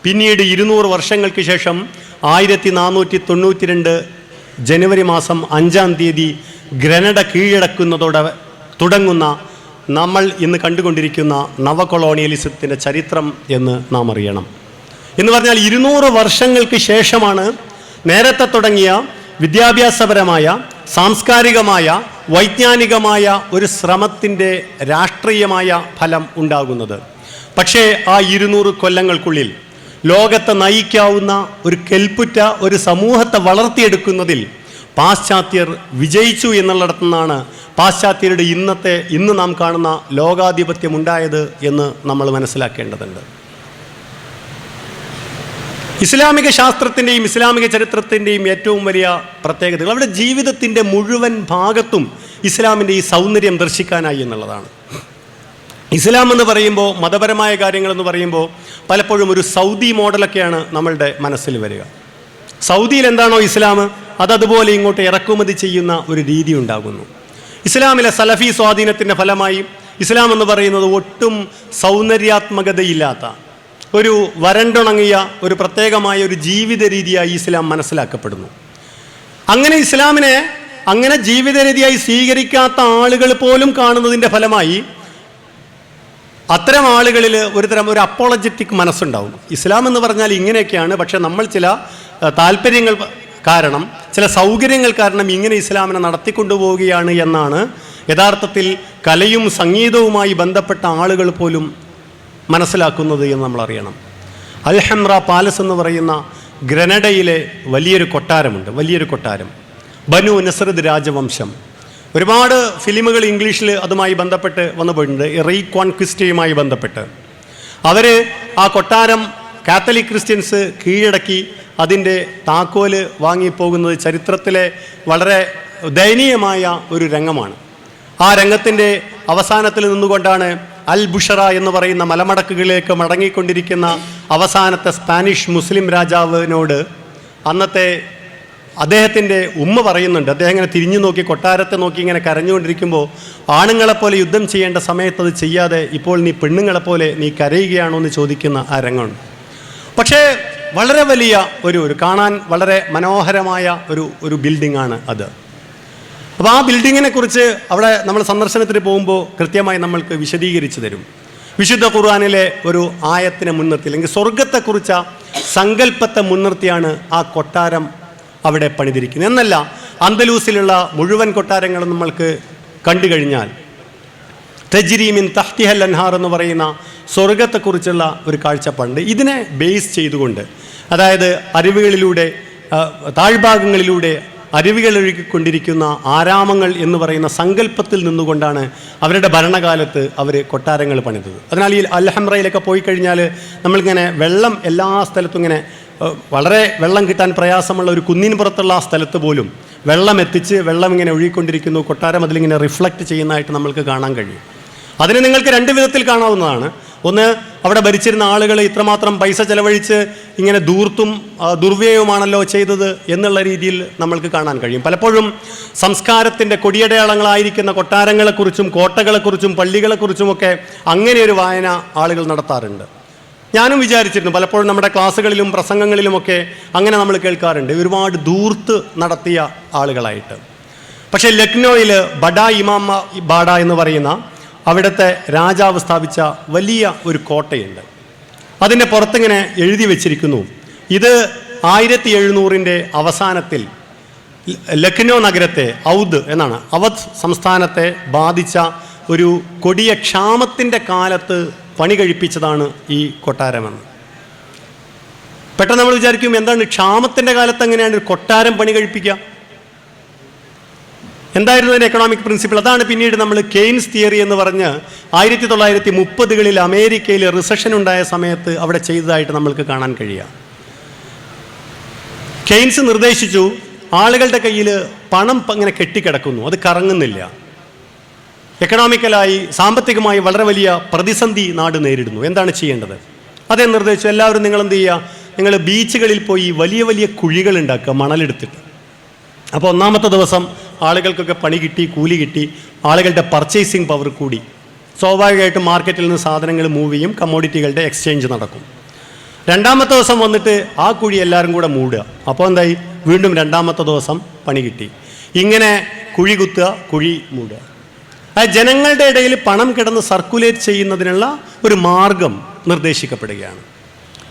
പിന്നീട് 200 വർഷങ്ങൾക്ക് ശേഷം 1492 ജനുവരി മാസം 5-ാം തീയതി ഗ്രനഡ കീഴടക്കുന്നതോടെ തുടങ്ങുന്ന നമ്മൾ ഇന്ന് കണ്ടുകൊണ്ടിരിക്കുന്ന നവകൊളോണിയലിസത്തിൻ്റെ ചരിത്രം എന്ന് നാം അറിയണം. എന്ന് പറഞ്ഞാൽ 200 വർഷങ്ങൾക്ക് ശേഷമാണ് നേരത്തെ തുടങ്ങിയ വിദ്യാഭ്യാസപരമായ, സാംസ്കാരികമായ, വൈജ്ഞാനികമായ ഒരു ശ്രമത്തിൻ്റെ രാഷ്ട്രീയമായ ഫലം ഉണ്ടാകുന്നത്. പക്ഷേ ആ 200 കൊല്ലങ്ങൾക്കുള്ളിൽ ലോകത്തെ നയിക്കാവുന്ന ഒരു കെൽപ്പുറ്റ ഒരു സമൂഹത്തെ വളർത്തിയെടുക്കുന്നതിൽ പാശ്ചാത്യർ വിജയിച്ചു എന്നുള്ളിടത്തു നിന്നാണ് പാശ്ചാത്യരുടെ ഇന്ന് നാം കാണുന്ന ലോകാധിപത്യം ഉണ്ടായത് എന്ന് നമ്മൾ മനസ്സിലാക്കേണ്ടതുണ്ട്. ഇസ്ലാമിക ശാസ്ത്രത്തിൻ്റെയും ഇസ്ലാമിക ചരിത്രത്തിൻ്റെയും ഏറ്റവും വലിയ പ്രത്യേകതകൾ അവരുടെ ജീവിതത്തിൻ്റെ മുഴുവൻ ഭാഗത്തും ഇസ്ലാമിൻ്റെ ഈ സൗന്ദര്യം ദർശിക്കാനായി എന്നുള്ളതാണ്. ഇസ്ലാം എന്ന് പറയുമ്പോൾ, മതപരമായ കാര്യങ്ങളെന്ന് പറയുമ്പോൾ പലപ്പോഴും ഒരു സൗദി മോഡലൊക്കെയാണ് നമ്മളുടെ മനസ്സിൽ വരിക. സൗദിയിൽ എന്താണോ ഇസ്ലാം അതതുപോലെ ഇങ്ങോട്ട് ഇറക്കുമതി ചെയ്യുന്ന ഒരു രീതി ഉണ്ടാകുന്നു. ഇസ്ലാമിലെ സലഫി സ്വാധീനത്തിൻ്റെ ഫലമായി ഇസ്ലാം എന്ന് പറയുന്നത് ഒട്ടും സൗന്ദര്യാത്മകതയില്ലാത്ത ഒരു വരണ്ടുണങ്ങിയ ഒരു പ്രത്യേകമായ ഒരു ജീവിത രീതിയായി ഇസ്ലാം മനസ്സിലാക്കപ്പെടുന്നു. അങ്ങനെ ഇസ്ലാമിനെ അങ്ങനെ ജീവിത രീതിയായി സ്വീകരിക്കാത്ത ആളുകൾ പോലും കാണുന്നതിൻ്റെ ഫലമായി അത്തരം ആളുകളിൽ ഒരു അപ്പോളജറ്റിക് മനസ്സുണ്ടാവും. ഇസ്ലാം എന്ന് പറഞ്ഞാൽ ഇങ്ങനെയൊക്കെയാണ്, പക്ഷെ നമ്മൾ ചില താല്പര്യങ്ങൾ കാരണം, ചില സൗകര്യങ്ങൾ കാരണം ഇങ്ങനെ ഇസ്ലാമിനെ നടത്തിക്കൊണ്ടുപോവുകയാണ് എന്നാണ് യഥാർത്ഥത്തിൽ കലയും സംഗീതവുമായി ബന്ധപ്പെട്ട ആളുകൾ പോലും മനസ്സിലാക്കുന്നത് എന്ന് നമ്മൾ അറിയണം. അൽഹംറ പാലസ് എന്ന് പറയുന്ന ഗ്രനഡയിലെ വലിയൊരു കൊട്ടാരം, ബനു നസ്രദ് രാജവംശം. ഒരുപാട് ഫിലിമുകൾ ഇംഗ്ലീഷിൽ അതുമായി ബന്ധപ്പെട്ട് വന്നു പോയിട്ടുണ്ട്. റീകോൺക്വിസ്റ്റുമായി ബന്ധപ്പെട്ട് ആ കൊട്ടാരം കാത്തലിക് ക്രിസ്ത്യൻസ് കീഴടക്കി അതിൻ്റെ താക്കോല് വാങ്ങിപ്പോകുന്നത് ചരിത്രത്തിലെ വളരെ ദയനീയമായ ഒരു രംഗമാണ്. ആ രംഗത്തിൻ്റെ അവസാനത്തിൽ നിന്നുകൊണ്ടാണ് അൽ ബുഷറ എന്ന് പറയുന്ന മലമടക്കുകളിലേക്ക് മടങ്ങിക്കൊണ്ടിരിക്കുന്ന അവസാനത്തെ സ്പാനിഷ് മുസ്ലിം രാജാവിനോട് അന്നത്തെ അദ്ദേഹത്തിൻ്റെ ഉമ്മ പറയുന്നുണ്ട്. അദ്ദേഹം ഇങ്ങനെ തിരിഞ്ഞു നോക്കി കൊട്ടാരത്തെ നോക്കി ഇങ്ങനെ കരഞ്ഞുകൊണ്ടിരിക്കുമ്പോൾ, ആണുങ്ങളെപ്പോലെ യുദ്ധം ചെയ്യേണ്ട സമയത്ത് അത് ചെയ്യാതെ ഇപ്പോൾ നീ പെണ്ണുങ്ങളെപ്പോലെ നീ കരയുകയാണോ എന്ന് ചോദിക്കുന്ന ആ രംഗമുണ്ട്. പക്ഷേ വളരെ വലിയ ഒരു കാണാൻ വളരെ മനോഹരമായ ഒരു ബിൽഡിംഗ് ആണ് അത്. അപ്പോൾ ആ ബിൽഡിങ്ങിനെ കുറിച്ച് അവിടെ നമ്മൾ സന്ദർശനത്തിന് പോകുമ്പോൾ കൃത്യമായി നമ്മൾക്ക് വിശദീകരിച്ചു തരും. വിശുദ്ധ ഖുർആനിലെ ഒരു ആയത്തിനെ മുൻനിർത്തി, അല്ലെങ്കിൽ സ്വർഗത്തെക്കുറിച്ച സങ്കല്പത്തെ മുൻനിർത്തിയാണ് ആ കൊട്ടാരം അവിടെ പണിതിരിക്കുന്നത്. എന്നല്ല, അന്തലൂസിലുള്ള മുഴുവൻ കൊട്ടാരങ്ങളും നമ്മൾക്ക് കണ്ടു കഴിഞ്ഞാൽ തജ്രി മിൻ തഹ്തിഹൽ അൻഹാർ എന്ന് പറയുന്ന സ്വർഗത്തെക്കുറിച്ചുള്ള ഒരു കാഴ്ചപ്പാടുണ്ട്. ഇതിനെ ബേസ് ചെയ്തുകൊണ്ട്, അതായത് അരുവികളിലൂടെ താഴ്ഭാഗങ്ങളിലൂടെ അരുവികൾ ഒഴുകിക്കൊണ്ടിരിക്കുന്ന ആരാമങ്ങൾ എന്ന് പറയുന്ന സങ്കല്പത്തിൽ നിന്നുകൊണ്ടാണ് അവരുടെ ഭരണകാലത്ത് അവർ കൊട്ടാരങ്ങൾ പണിതത്. അതിനാൽ ഈ അൽഹംറയിലൊക്കെ പോയി കഴിഞ്ഞാൽ നമ്മളിങ്ങനെ വെള്ളം എല്ലാ സ്ഥലത്തും ഇങ്ങനെ വളരെ വെള്ളം കിട്ടാൻ പ്രയാസമുള്ള ഒരു കുന്നിൻ പുറത്തുള്ള ആ സ്ഥലത്ത് പോലും വെള്ളം എത്തിച്ച് വെള്ളം ഇങ്ങനെ ഒഴുകിക്കൊണ്ടിരിക്കുന്നു, കൊട്ടാരം അതിലിങ്ങനെ റിഫ്ലക്റ്റ് ചെയ്യുന്നതായിട്ട് നമ്മൾക്ക് കാണാൻ കഴിയും. അതിന് നിങ്ങൾക്ക് രണ്ട് വിധത്തിൽ കാണാവുന്നതാണ്. ഒന്ന്, അവിടെ ഭരിച്ചിരുന്ന ആളുകൾ ഇത്രമാത്രം പൈസ ചെലവഴിച്ച് ഇങ്ങനെ ധൂർത്തും ദുർവ്യയവുമാണല്ലോ ചെയ്തത് എന്നുള്ള രീതിയിൽ നമ്മൾക്ക് കാണാൻ കഴിയും. പലപ്പോഴും സംസ്കാരത്തിൻ്റെ കൊടിയടയാളങ്ങളായിരിക്കുന്ന കൊട്ടാരങ്ങളെക്കുറിച്ചും കോട്ടകളെക്കുറിച്ചും പള്ളികളെക്കുറിച്ചുമൊക്കെ അങ്ങനെ ഒരു വായന ആളുകൾ നടത്താറുണ്ട്. ഞാനും വിചാരിച്ചിരുന്നു, പലപ്പോഴും നമ്മുടെ ക്ലാസ്സുകളിലും പ്രസംഗങ്ങളിലുമൊക്കെ അങ്ങനെ നമ്മൾ കേൾക്കാറുണ്ട്, ഒരുപാട് ധൂർത്ത് നടത്തിയ ആളുകളായിട്ട്. പക്ഷേ ലക്നൗവിൽ ബഡാ ഇമാം ബാഡ എന്ന് പറയുന്ന അവിടുത്തെ രാജാവ് സ്ഥാപിച്ച വലിയ ഒരു കോട്ടയുണ്ട്. അതിൻ്റെ പുറത്തിങ്ങനെ എഴുതി വച്ചിരിക്കുന്നു, ഇത് 1700 അവസാനത്തിൽ ലക്നൗ നഗരത്തെ ഔദ് എന്നാണ്, അവധ് സംസ്ഥാനത്തെ ബാധിച്ച ഒരു കൊടിയ ക്ഷാമത്തിൻ്റെ കാലത്ത് പണി കഴിപ്പിച്ചതാണ് ഈ കൊട്ടാരമെന്ന്. പെട്ടെന്ന് നമ്മൾ വിചാരിക്കും, എന്താണ് ക്ഷാമത്തിൻ്റെ കാലത്ത് എങ്ങനെയാണ് ഒരു കൊട്ടാരം പണി കഴിപ്പിക്കുക? എന്തായിരുന്നു അതിൻ്റെ എക്കണോമിക് പ്രിൻസിപ്പിൾ? അതാണ് പിന്നീട് നമ്മൾ കെയ്ൻസ് തിയറി എന്ന് പറഞ്ഞ് 1930കളിൽ അമേരിക്കയിൽ റിസഷൻ ഉണ്ടായ സമയത്ത് അവിടെ ചെയ്തതായിട്ട് നമ്മൾക്ക് കാണാൻ കഴിയുക. കെയ്ൻസ് നിർദ്ദേശിച്ചു, ആളുകളുടെ കയ്യിൽ പണം ഇങ്ങനെ കെട്ടിക്കിടക്കുന്നു, അത് കറങ്ങുന്നില്ല, എക്കണോമിക്കലായി സാമ്പത്തികമായി വളരെ വലിയ പ്രതിസന്ധി നാട് നേരിടുന്നു, എന്താണ് ചെയ്യേണ്ടത്? അതേ നിർദ്ദേശിച്ചു, എല്ലാവരും നിങ്ങൾ എന്ത് ചെയ്യുക, നിങ്ങൾ ബീച്ചുകളിൽ പോയി വലിയ വലിയ കുഴികൾ ഉണ്ടാക്കുക മണലെടുത്തിട്ട്. അപ്പോൾ ഒന്നാമത്തെ ദിവസം ആളുകൾക്കൊക്കെ പണി കിട്ടി, കൂലി കിട്ടി, ആളുകളുടെ പർച്ചേസിങ് പവർ കൂടി, സ്വാഭാവികമായിട്ടും മാർക്കറ്റിൽ നിന്ന് സാധനങ്ങൾ മൂവ് ചെയ്യും, കമ്മോഡിറ്റികളുടെ എക്സ്ചേഞ്ച് നടക്കും. രണ്ടാമത്തെ ദിവസം വന്നിട്ട് ആ കുഴി എല്ലാവരും കൂടെ മൂടുക, അപ്പോൾ എന്തായി, വീണ്ടും രണ്ടാമത്തെ ദിവസം പണി കിട്ടി. ഇങ്ങനെ കുഴി കുത്തുക, കുഴി മൂടുക. ജനങ്ങളുടെ ഇടയിൽ പണം കിടന്ന് സർക്കുലേറ്റ് ചെയ്യുന്നതിനുള്ള ഒരു മാർഗം നിർദ്ദേശിക്കപ്പെടുകയാണ്.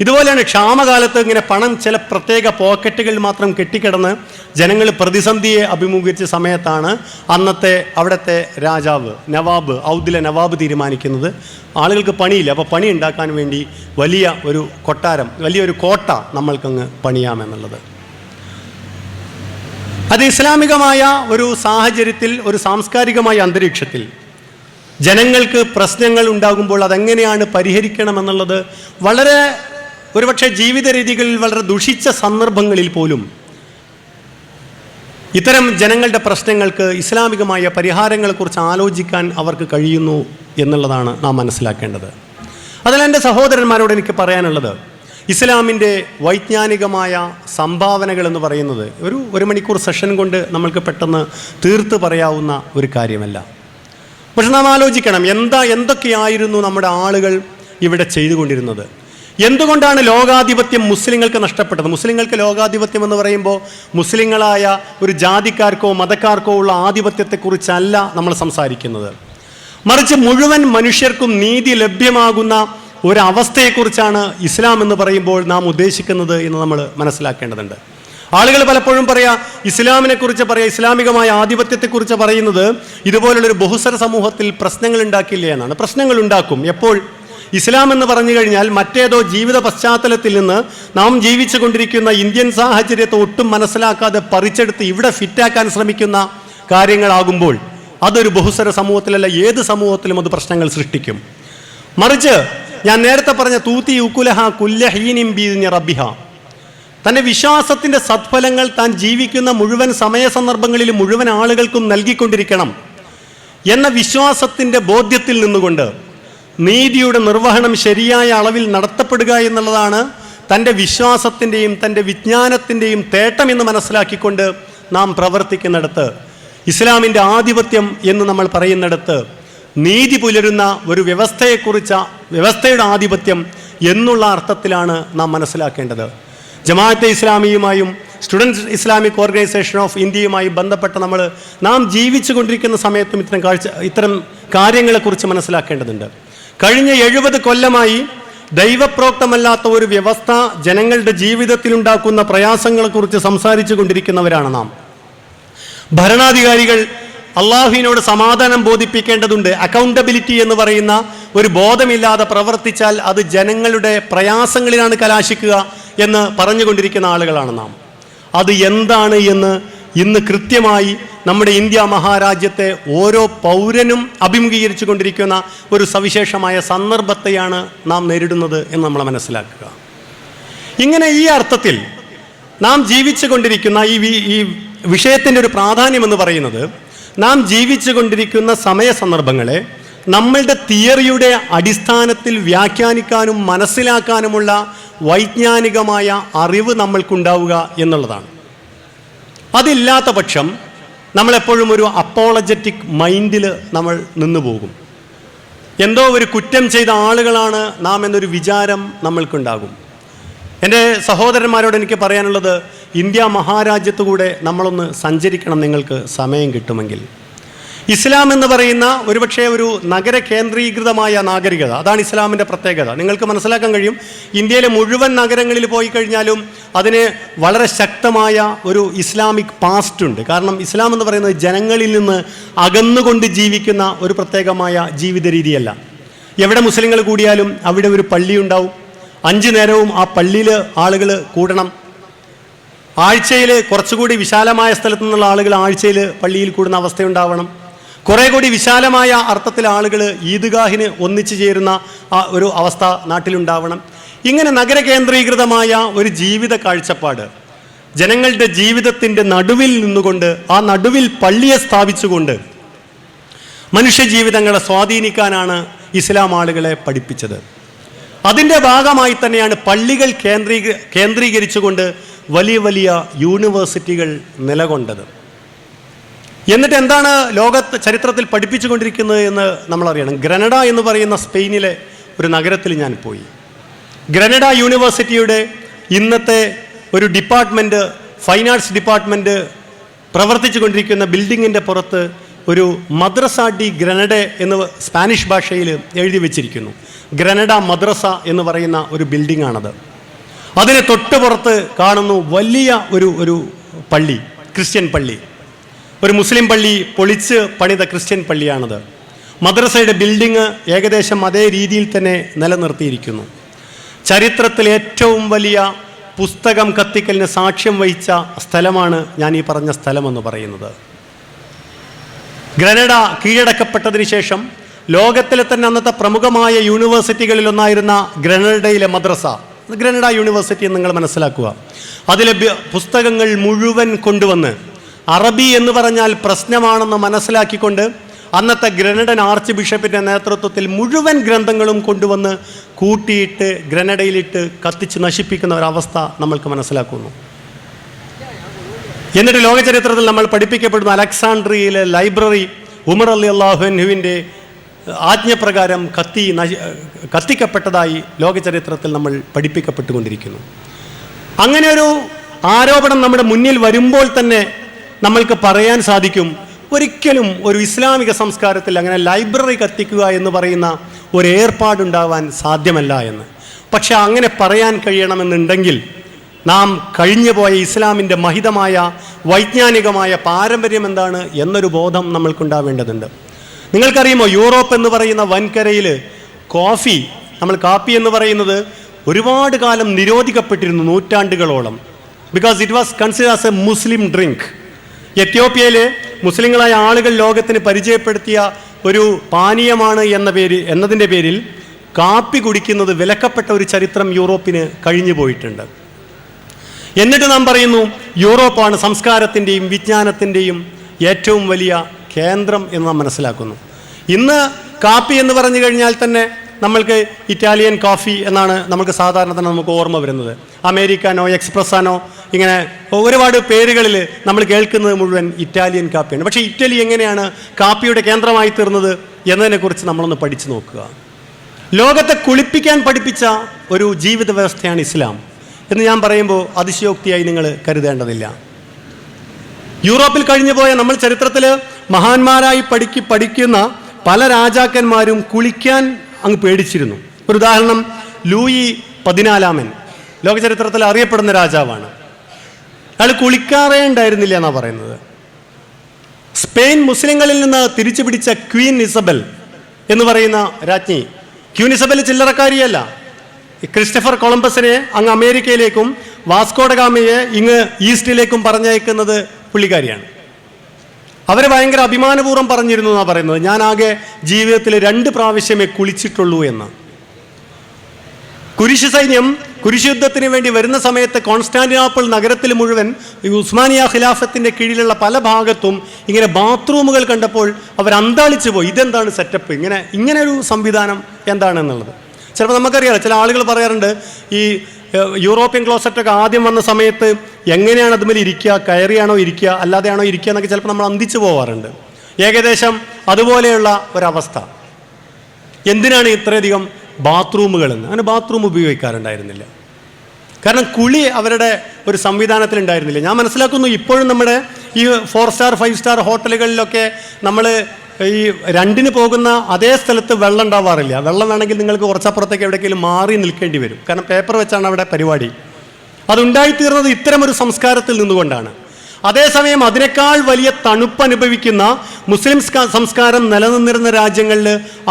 ഇതുപോലെയാണ് ക്ഷാമകാലത്ത് ഇങ്ങനെ പണം ചില പ്രത്യേക പോക്കറ്റുകളിൽ മാത്രം കെട്ടിക്കിടന്ന് ജനങ്ങൾ പ്രതിസന്ധിയെ അഭിമുഖീകരിച്ച സമയത്താണ് അന്നത്തെ അവിടുത്തെ രാജാവ് നവാബ്, ഔദിലെ നവാബ് തീരുമാനിക്കുന്നത് ആളുകൾക്ക് പണിയില്ല, അപ്പോൾ പണി ഉണ്ടാക്കാൻ വേണ്ടി വലിയ ഒരു കൊട്ടാരം, വലിയൊരു കോട്ട നമ്മൾക്കങ്ങ് പണിയാമെന്നുള്ളത്. അത് ഇസ്ലാമികമായ ഒരു സാഹചര്യത്തിൽ, ഒരു സാംസ്കാരികമായ അന്തരീക്ഷത്തിൽ ജനങ്ങൾക്ക് പ്രശ്നങ്ങൾ ഉണ്ടാകുമ്പോൾ അതെങ്ങനെയാണ് പരിഹരിക്കണമെന്നുള്ളത് വളരെ ഒരുപക്ഷെ ജീവിത രീതികളിൽ വളരെ ദുഷിച്ച സന്ദർഭങ്ങളിൽ പോലും ഇത്തരം ജനങ്ങളുടെ പ്രശ്നങ്ങൾക്ക് ഇസ്ലാമികമായ പരിഹാരങ്ങളെക്കുറിച്ച് ആലോചിക്കാൻ അവർക്ക് കഴിയുന്നു എന്നുള്ളതാണ് നാം മനസ്സിലാക്കേണ്ടത്. അതിൽ എൻ്റെ സഹോദരന്മാരോട് എനിക്ക് പറയാനുള്ളത്, ഇസ്ലാമിൻ്റെ വൈജ്ഞാനികമായ സംഭാവനകൾ എന്ന് പറയുന്നത് ഒരു മണിക്കൂർ സെഷൻ കൊണ്ട് നമ്മൾക്ക് പെട്ടെന്ന് തീർത്ത് പറയാവുന്ന ഒരു കാര്യമല്ല. പക്ഷെ നാം ആലോചിക്കണം, എന്തൊക്കെയായിരുന്നു നമ്മുടെ ആളുകൾ ഇവിടെ ചെയ്തുകൊണ്ടിരുന്നത്? എന്തുകൊണ്ടാണ് ലോകാധിപത്യം മുസ്ലിങ്ങൾക്ക് നഷ്ടപ്പെട്ടത്? മുസ്ലിങ്ങൾക്ക് ലോകാധിപത്യം എന്ന് പറയുമ്പോൾ മുസ്ലിങ്ങളായ ഒരു ജാതിക്കാർക്കോ മതക്കാർക്കോ ഉള്ള ആധിപത്യത്തെക്കുറിച്ചല്ല നമ്മൾ സംസാരിക്കുന്നത്, മറിച്ച് മുഴുവൻ മനുഷ്യർക്കും നീതി ലഭ്യമാകുന്ന ഒരവസ്ഥയെക്കുറിച്ചാണ് ഇസ്ലാം എന്ന് പറയുമ്പോൾ നാം ഉദ്ദേശിക്കുന്നത് എന്ന് നമ്മൾ മനസ്സിലാക്കേണ്ടതുണ്ട്. ആളുകൾ പലപ്പോഴും ഇസ്ലാമിനെക്കുറിച്ച് ഇസ്ലാമികമായ ആധിപത്യത്തെക്കുറിച്ച് പറയുന്നത് ഇതുപോലുള്ളൊരു ബഹുസ്വര സമൂഹത്തിൽ പ്രശ്നങ്ങൾ ഉണ്ടാക്കില്ല എന്നാണ്. പ്രശ്നങ്ങൾ ഉണ്ടാക്കും. എപ്പോൾ? ഇസ്ലാം എന്ന് പറഞ്ഞു കഴിഞ്ഞാൽ മറ്റേതോ ജീവിത പശ്ചാത്തലത്തിൽ നിന്ന് നാം ജീവിച്ചു കൊണ്ടിരിക്കുന്ന ഇന്ത്യൻ സാഹചര്യത്തെ ഒട്ടും മനസ്സിലാക്കാതെ പറിച്ചെടുത്ത് ഇവിടെ ഫിറ്റാക്കാൻ ശ്രമിക്കുന്ന കാര്യങ്ങളാകുമ്പോൾ അതൊരു ബഹുസ്വര സമൂഹത്തിലല്ല, ഏത് സമൂഹത്തിലും അത് പ്രശ്നങ്ങൾ സൃഷ്ടിക്കും. മറിച്ച് ഞാൻ നേരത്തെ പറഞ്ഞ തൂത്തി ഉക്കുലഹ കുല്ലഹീനിം ബിഇദ്നി റബ്ബിഹ, തൻ്റെ വിശ്വാസത്തിൻ്റെ സത്ഫലങ്ങൾ താൻ ജീവിക്കുന്ന മുഴുവൻ സമയ സന്ദർഭങ്ങളിലും മുഴുവൻ ആളുകൾക്കും നൽകിക്കൊണ്ടിരിക്കണം. എന്ന വിശ്വാസത്തിൻ്റെ ബോധ്യത്തിൽ നിന്നുകൊണ്ട് നീതിയുടെ നിർവഹണം ശരിയായ അളവിൽ നടത്തപ്പെടുക എന്നുള്ളതാണ് തൻ്റെ വിശ്വാസത്തിൻ്റെയും തൻ്റെ വിജ്ഞാനത്തിൻ്റെയും തേട്ടമെന്ന് മനസ്സിലാക്കിക്കൊണ്ട് നാം പ്രവർത്തിക്കുന്നിടത്ത്, ഇസ്ലാമിൻ്റെ ആധിപത്യം എന്ന് നമ്മൾ പറയുന്നിടത്ത്, നീതി പുലരുന്ന ഒരു വ്യവസ്ഥയുടെ ആധിപത്യം എന്നുള്ള അർത്ഥത്തിലാണ് നാം മനസ്സിലാക്കേണ്ടത്. ജമാഅത്തെ ഇസ്ലാമിയുമായും സ്റ്റുഡൻസ് ഇസ്ലാമിക് ഓർഗനൈസേഷൻ ഓഫ് ഇന്ത്യയുമായി ബന്ധപ്പെട്ട് നാം ജീവിച്ചു കൊണ്ടിരിക്കുന്ന സമയത്തും ഇത്തരം കാര്യങ്ങളെക്കുറിച്ച് മനസ്സിലാക്കേണ്ടതുണ്ട്. കഴിഞ്ഞ 70 കൊല്ലമായി ദൈവപ്രോക്തമല്ലാത്ത ഒരു വ്യവസ്ഥ ജനങ്ങളുടെ ജീവിതത്തിലുണ്ടാക്കുന്ന പ്രയാസങ്ങളെക്കുറിച്ച് സംസാരിച്ചു കൊണ്ടിരിക്കുന്നവരാണ് നാം. ഭരണാധികാരികൾ അള്ളാഹുവിനോട് സമാധാനം ബോധിപ്പിക്കേണ്ടതുണ്ട്. അക്കൗണ്ടബിലിറ്റി എന്ന് പറയുന്ന ഒരു ബോധമില്ലാതെ പ്രവർത്തിച്ചാൽ അത് ജനങ്ങളുടെ പ്രയാസങ്ങളിലാണ് കലാശിക്കുക എന്ന് പറഞ്ഞുകൊണ്ടിരിക്കുന്ന ആളുകളാണ് നാം. അത് എന്താണ് എന്ന് ഇന്ന് കൃത്യമായി നമ്മുടെ ഇന്ത്യ മഹാരാജ്യത്തെ ഓരോ പൗരനും അഭിമുഖീകരിച്ചു കൊണ്ടിരിക്കുന്ന ഒരു സവിശേഷമായ സന്ദർഭത്തെയാണ് നാം നേരിടുന്നത് എന്ന് നമ്മൾ മനസ്സിലാക്കുക. ഇങ്ങനെ ഈ അർത്ഥത്തിൽ നാം ജീവിച്ചു കൊണ്ടിരിക്കുന്ന ഈ വിഷയത്തിൻ്റെ ഒരു പ്രാധാന്യം എന്ന് പറയുന്നത്, നാം ജീവിച്ചു കൊണ്ടിരിക്കുന്ന സമയ സന്ദർഭങ്ങളെ നമ്മളുടെ തിയറിയുടെ അടിസ്ഥാനത്തിൽ വ്യാഖ്യാനിക്കാനും മനസ്സിലാക്കാനുമുള്ള വൈജ്ഞാനികമായ അറിവ് നമ്മൾക്കുണ്ടാവുക എന്നുള്ളതാണ്. അതില്ലാത്ത പക്ഷം നമ്മളെപ്പോഴും ഒരു അപ്പോളജറ്റിക് മൈൻഡിൽ നമ്മൾ നിന്നു പോകും. എന്തോ ഒരു കുറ്റം ചെയ്ത ആളുകളാണ് നാം എന്നൊരു വിചാരം നമ്മൾക്കുണ്ടാകും. എൻ്റെ സഹോദരന്മാരോട് എനിക്ക് പറയാനുള്ളത്, ഇന്ത്യ മഹാരാജ്യത്തുകൂടെ നമ്മളൊന്ന് സഞ്ചരിക്കണം, നിങ്ങൾക്ക് സമയം കിട്ടുമെങ്കിൽ. ഇസ്ലാം എന്ന് പറയുന്ന ഒരുപക്ഷെ ഒരു നഗര കേന്ദ്രീകൃതമായ നാഗരികത, അതാണ് ഇസ്ലാമിൻ്റെ പ്രത്യേകത. നിങ്ങൾക്ക് മനസ്സിലാക്കാൻ കഴിയും, ഇന്ത്യയിലെ മുഴുവൻ നഗരങ്ങളിൽ പോയി കഴിഞ്ഞാലും അതിന് വളരെ ശക്തമായ ഒരു ഇസ്ലാമിക് പാസ്റ്റ് ഉണ്ട്. കാരണം ഇസ്ലാം എന്ന് പറയുന്നത് ജനങ്ങളിൽ നിന്ന് അകന്നുകൊണ്ട് ജീവിക്കുന്ന ഒരു പ്രത്യേകമായ ജീവിത രീതിയല്ല. എവിടെ മുസ്ലിങ്ങൾ കൂടിയാലും അവിടെ ഒരു പള്ളി ഉണ്ടാവും. 5 നേരവും ആ പള്ളിയിൽ ആളുകൾ കൂടണം. ആഴ്ചയിൽ കുറച്ചുകൂടി വിശാലമായ സ്ഥലത്തു നിന്നുള്ള ആളുകൾ ആഴ്ചയിൽ പള്ളിയിൽ കൂടുന്ന അവസ്ഥയുണ്ടാവണം. കുറേ കൂടി വിശാലമായ അർത്ഥത്തിൽ ആളുകൾ ഈദ്ഗാഹിന് ഒന്നിച്ചു ചേരുന്ന ഒരു അവസ്ഥ നാട്ടിലുണ്ടാവണം. ഇങ്ങനെ നഗര കേന്ദ്രീകൃതമായ ഒരു ജീവിത കാഴ്ചപ്പാട് ജനങ്ങളുടെ ജീവിതത്തിൻ്റെ നടുവിൽ നിന്നുകൊണ്ട്, ആ നടുവിൽ പള്ളിയെ സ്ഥാപിച്ചുകൊണ്ട് മനുഷ്യജീവിതങ്ങളെ സ്വാധീനിക്കാനാണ് ഇസ്ലാം ആളുകളെ പഠിപ്പിച്ചത്. അതിൻ്റെ ഭാഗമായി തന്നെയാണ് പള്ളികൾ കേന്ദ്രീകരിച്ചുകൊണ്ട് വലിയ വലിയ യൂണിവേഴ്സിറ്റികൾ നിലകൊണ്ടത്. എന്നിട്ട് എന്താണ് ചരിത്രത്തിൽ പഠിപ്പിച്ചുകൊണ്ടിരിക്കുന്നത് എന്ന് നമ്മളറിയണം. ഗ്രനഡ എന്ന് പറയുന്ന സ്പെയിനിലെ ഒരു നഗരത്തിൽ ഞാൻ പോയി. ഗ്രനഡ യൂണിവേഴ്സിറ്റിയുടെ ഇന്നത്തെ ഒരു ഡിപ്പാർട്ട്മെൻറ്റ്, ഫൈൻ ആർട്സ് ഡിപ്പാർട്ട്മെൻറ്റ് പ്രവർത്തിച്ചു കൊണ്ടിരിക്കുന്ന ബിൽഡിങ്ങിൻ്റെ പുറത്ത് ഒരു മദ്രസ ഡി ഗ്രനഡ എന്ന് സ്പാനിഷ് ഭാഷയിൽ എഴുതി വെച്ചിരിക്കുന്നു. ഗ്രനഡ മദ്രസ എന്ന് പറയുന്ന ഒരു ബിൽഡിങ്ങാണത്. അതിന് തൊട്ട് പുറത്ത് കാണുന്നു വലിയ ഒരു പള്ളി, ക്രിസ്ത്യൻ പള്ളി, ഒരു മുസ്ലിം പള്ളി പൊളിച്ച് പണിത ക്രിസ്ത്യൻ പള്ളിയാണത്. മദ്രസയുടെ ബിൽഡിങ് ഏകദേശം അതേ രീതിയിൽ തന്നെ നിലനിർത്തിയിരിക്കുന്നു. ചരിത്രത്തിൽ ഏറ്റവും വലിയ പുസ്തകം കത്തിക്കലിന് സാക്ഷ്യം വഹിച്ച സ്ഥലമാണ് ഞാൻ ഈ പറഞ്ഞ സ്ഥലമെന്ന് പറയുന്നത്. ഗ്രനഡ കീഴടക്കപ്പെട്ടതിന് ശേഷം ലോകത്തിലെ തന്നെ അന്നത്തെ പ്രമുഖമായ യൂണിവേഴ്സിറ്റികളിലൊന്നായിരുന്ന ഗ്രനഡയിലെ മദ്രസ, ഗ്രനഡ യൂണിവേഴ്സിറ്റി എന്ന് നിങ്ങൾ മനസ്സിലാക്കുക. അതിലെ പുസ്തകങ്ങൾ മുഴുവൻ കൊണ്ടുവന്ന്, അറബി എന്ന് പറഞ്ഞാൽ പ്രശ്നമാണെന്ന് മനസ്സിലാക്കിക്കൊണ്ട് അന്നത്തെ ഗ്രനഡൻ ആർച്ച് ബിഷപ്പിൻ്റെ നേതൃത്വത്തിൽ മുഴുവൻ ഗ്രന്ഥങ്ങളും കൊണ്ടുവന്ന് കൂട്ടിയിട്ട് ഗ്രനഡയിലിട്ട് കത്തിച്ച് നശിപ്പിക്കുന്ന ഒരവസ്ഥ നമ്മൾക്ക് മനസ്സിലാക്കുന്നു. എന്നിട്ട് ലോകചരിത്രത്തിൽ നമ്മൾ പഠിപ്പിക്കപ്പെടുന്ന അലക്സാണ്ട്രിയയിലെ ലൈബ്രറി ഉമർ റളിയല്ലാഹു അൻഹുവിൻ്റെ ആജ്ഞപ്രകാരം കത്തിക്കപ്പെട്ടതായി ലോകചരിത്രത്തിൽ നമ്മൾ പഠിപ്പിക്കപ്പെട്ടുകൊണ്ടിരിക്കുന്നു. അങ്ങനെ ഒരു ആരോപണം നമ്മുടെ മുന്നിൽ വരുമ്പോൾ തന്നെ നമ്മൾക്ക് പറയാൻ സാധിക്കും, ഒരിക്കലും ഒരു ഇസ്ലാമിക സംസ്കാരത്തിൽ അങ്ങനെ ലൈബ്രറി കത്തിക്കുക എന്ന് പറയുന്ന ഒരു ഏർപ്പാടുണ്ടാവാൻ സാധ്യമല്ല എന്ന്. പക്ഷെ അങ്ങനെ പറയാൻ കഴിയണമെന്നുണ്ടെങ്കിൽ നാം കഴിഞ്ഞുപോയ ഇസ്ലാമിൻ്റെ മഹിതമായ വൈജ്ഞാനികമായ പാരമ്പര്യം എന്താണ് എന്നൊരു ബോധം നമ്മൾക്കുണ്ടാവേണ്ടതുണ്ട്. നിങ്ങൾക്കറിയുമോ, യൂറോപ്പ് എന്ന് പറയുന്ന വൻകരയിൽ കാപ്പി എന്ന് പറയുന്നത് ഒരുപാട് കാലം നിരോധിക്കപ്പെട്ടിരുന്നു, നൂറ്റാണ്ടുകളോളം. Because it was consider as a Muslim drink. എത്യോപ്യയിലെ മുസ്ലിങ്ങളായ ആളുകൾ ലോകത്തിന് പരിചയപ്പെടുത്തിയ ഒരു പാനീയമാണ് എന്നതിൻ്റെ പേരിൽ കാപ്പി കുടിക്കുന്നത് വിലക്കപ്പെട്ട ഒരു ചരിത്രം യൂറോപ്പിന് കഴിഞ്ഞു പോയിട്ടുണ്ട്. എന്നിട്ട് നാം പറയുന്നു യൂറോപ്പാണ് സംസ്കാരത്തിൻ്റെയും വിജ്ഞാനത്തിൻ്റെയും ഏറ്റവും വലിയ കേന്ദ്രം എന്ന് നാം മനസ്സിലാക്കുന്നു. ഇന്ന് കാപ്പി എന്ന് പറഞ്ഞു കഴിഞ്ഞാൽ തന്നെ നമ്മൾക്ക് ഇറ്റാലിയൻ കോഫി എന്നാണ് നമുക്ക് സാധാരണ തന്നെ നമുക്ക് ഓർമ്മ വരുന്നത്. അമേരിക്കാനോ എക്സ്പ്രസ്സാനോ ഇങ്ങനെ ഒരുപാട് പേരുകളിൽ നമ്മൾ കേൾക്കുന്നത് മുഴുവൻ ഇറ്റാലിയൻ കാപ്പിയാണ്. പക്ഷേ ഇറ്റലി എങ്ങനെയാണ് കാപ്പിയുടെ കേന്ദ്രമായി തീർന്നത് എന്നതിനെക്കുറിച്ച് നമ്മളൊന്ന് പഠിച്ചു നോക്കുക. ലോകത്തെ കുളിപ്പിക്കാൻ പഠിപ്പിച്ച ഒരു ജീവിത വ്യവസ്ഥയാണ് ഇസ്ലാം എന്ന് ഞാൻ പറയുമ്പോൾ അതിശയോക്തിയായി നിങ്ങൾ കരുതേണ്ടതില്ല. യൂറോപ്പിൽ കഴിഞ്ഞു പോയ നമ്മൾ ചരിത്രത്തിൽ മഹാന്മാരായി പഠിക്കുന്ന പല രാജാക്കന്മാരും കുളിക്കാൻ അങ്ങ് പേടിച്ചിരുന്നു. ഒരു ഉദാഹരണം, ലൂയി 14 ലോക ചരിത്രത്തിൽ അറിയപ്പെടുന്ന രാജാവാണ്. അയാൾ കുളിക്കാറേ ഉണ്ടായിരുന്നില്ല എന്നാണ് പറയുന്നത്. സ്പെയിൻ മുസ്ലിങ്ങളിൽ നിന്ന് തിരിച്ചു പിടിച്ച ക്വീൻ ഇസബൽ എന്ന് പറയുന്ന രാജ്ഞി, ക്വീൻ ഇസബൽ ചില്ലറക്കാരിയല്ല. ക്രിസ്റ്റഫർ കൊളംബസിനെ അങ്ങ് അമേരിക്കയിലേക്കും വാസ്കോഡഗാമയെ ഇങ്ങ് ഈസ്റ്റിലേക്കും പറഞ്ഞയക്കുന്നത് പുള്ളിക്കാരിയാണ്. അവർ ഭയങ്കര അഭിമാനപൂർവ്വം പറഞ്ഞിരുന്നു എന്നാണ് പറയുന്നത്, ഞാൻ ആകെ ജീവിതത്തിൽ 2 പ്രാവശ്യമേ കുളിച്ചിട്ടുള്ളൂ എന്ന്. കുരിശ് സൈന്യം കുരിശ് യുദ്ധത്തിന് വേണ്ടി വരുന്ന സമയത്ത് കോൺസ്റ്റാന്റിനോപ്പിൾ നഗരത്തിൽ മുഴുവൻ ഉസ്മാനിയ ഖിലാഫത്തിൻ്റെ കീഴിലുള്ള പല ഭാഗത്തും ഇങ്ങനെ ബാത്റൂമുകൾ കണ്ടപ്പോൾ അവർ അന്താളിച്ചു പോയി. ഇതെന്താണ് സെറ്റപ്പ്, ഇങ്ങനെ ഒരു സംവിധാനം എന്താണെന്നുള്ളത്. ചിലപ്പോൾ നമുക്കറിയാം, ചില ആളുകൾ പറയാറുണ്ട് ഈ യൂറോപ്യൻ ക്ലോസറ്റൊക്കെ ആദ്യം വന്ന സമയത്ത് എങ്ങനെയാണ് അതുമേൽ ഇരിക്കുക, കയറിയാണോ ഇരിക്കുക അല്ലാതെയാണോ ഇരിക്കുക എന്നൊക്കെ ചിലപ്പോൾ നമ്മൾ അന്തിച്ചു പോവാറുണ്ട്. ഏകദേശം അതുപോലെയുള്ള ഒരവസ്ഥ. എന്തിനാണ് ഇത്രയധികം ബാത്റൂമുകളെന്ന്? അങ്ങനെ ബാത്റൂം ഉപയോഗിക്കാറുണ്ടായിരുന്നില്ല. കാരണം കുളി അവരുടെ ഒരു സംവിധാനത്തിലുണ്ടായിരുന്നില്ല. ഞാൻ മനസ്സിലാക്കുന്നു ഇപ്പോഴും നമ്മുടെ ഈ 4 സ്റ്റാർ 5 സ്റ്റാർ ഹോട്ടലുകളിലൊക്കെ നമ്മൾ ഈ 2-ന് പോകുന്ന അതേ സ്ഥലത്ത് വെള്ളം ഉണ്ടാവാറില്ല. വെള്ളം വേണമെങ്കിൽ നിങ്ങൾക്ക് കുറച്ചപ്പുറത്തേക്ക് എവിടെയെങ്കിലും മാറി നിൽക്കേണ്ടി വരും. കാരണം പേപ്പർ വെച്ചാണ് അവിടെ പരിപാടി. അതുണ്ടായിത്തീർന്നത് ഇത്തരമൊരു സംസ്കാരത്തിൽ നിന്നുകൊണ്ടാണ്. അതേസമയം അതിനേക്കാൾ വലിയ തണുപ്പ് അനുഭവിക്കുന്ന മുസ്ലിം സംസ്കാരം നിലനിന്നിരുന്ന രാജ്യങ്ങളിൽ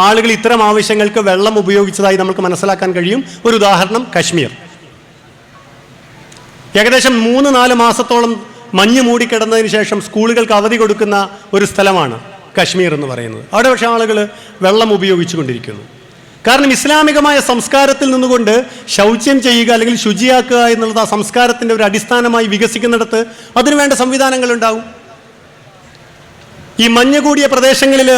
ആളുകൾ ഇത്തരം ആവശ്യങ്ങൾക്ക് വെള്ളം ഉപയോഗിച്ചതായി നമുക്ക് മനസ്സിലാക്കാൻ കഴിയും. ഒരു ഉദാഹരണം കശ്മീർ. ഏകദേശം 3-4 മാസത്തോളം മഞ്ഞ് മൂടിക്കിടന്നതിന് ശേഷം സ്കൂളുകൾക്ക് അവധി കൊടുക്കുന്ന ഒരു സ്ഥലമാണ് കശ്മീർ എന്ന് പറയുന്നത്. അവിടെ പക്ഷേ ആളുകൾ വെള്ളം ഉപയോഗിച്ചു കൊണ്ടിരിക്കുന്നു. കാരണം ഇസ്ലാമികമായ സംസ്കാരത്തിൽ നിന്നുകൊണ്ട് ശൗച്യം ചെയ്യുക അല്ലെങ്കിൽ ശുചിയാക്കുക എന്നുള്ളത് ആ സംസ്കാരത്തിൻ്റെ ഒരു അടിസ്ഥാനമായി വികസിക്കുന്നിടത്ത് അതിനുവേണ്ട സംവിധാനങ്ങളുണ്ടാവും. ഈ മഞ്ഞ് കൂടിയ പ്രദേശങ്ങളിൽ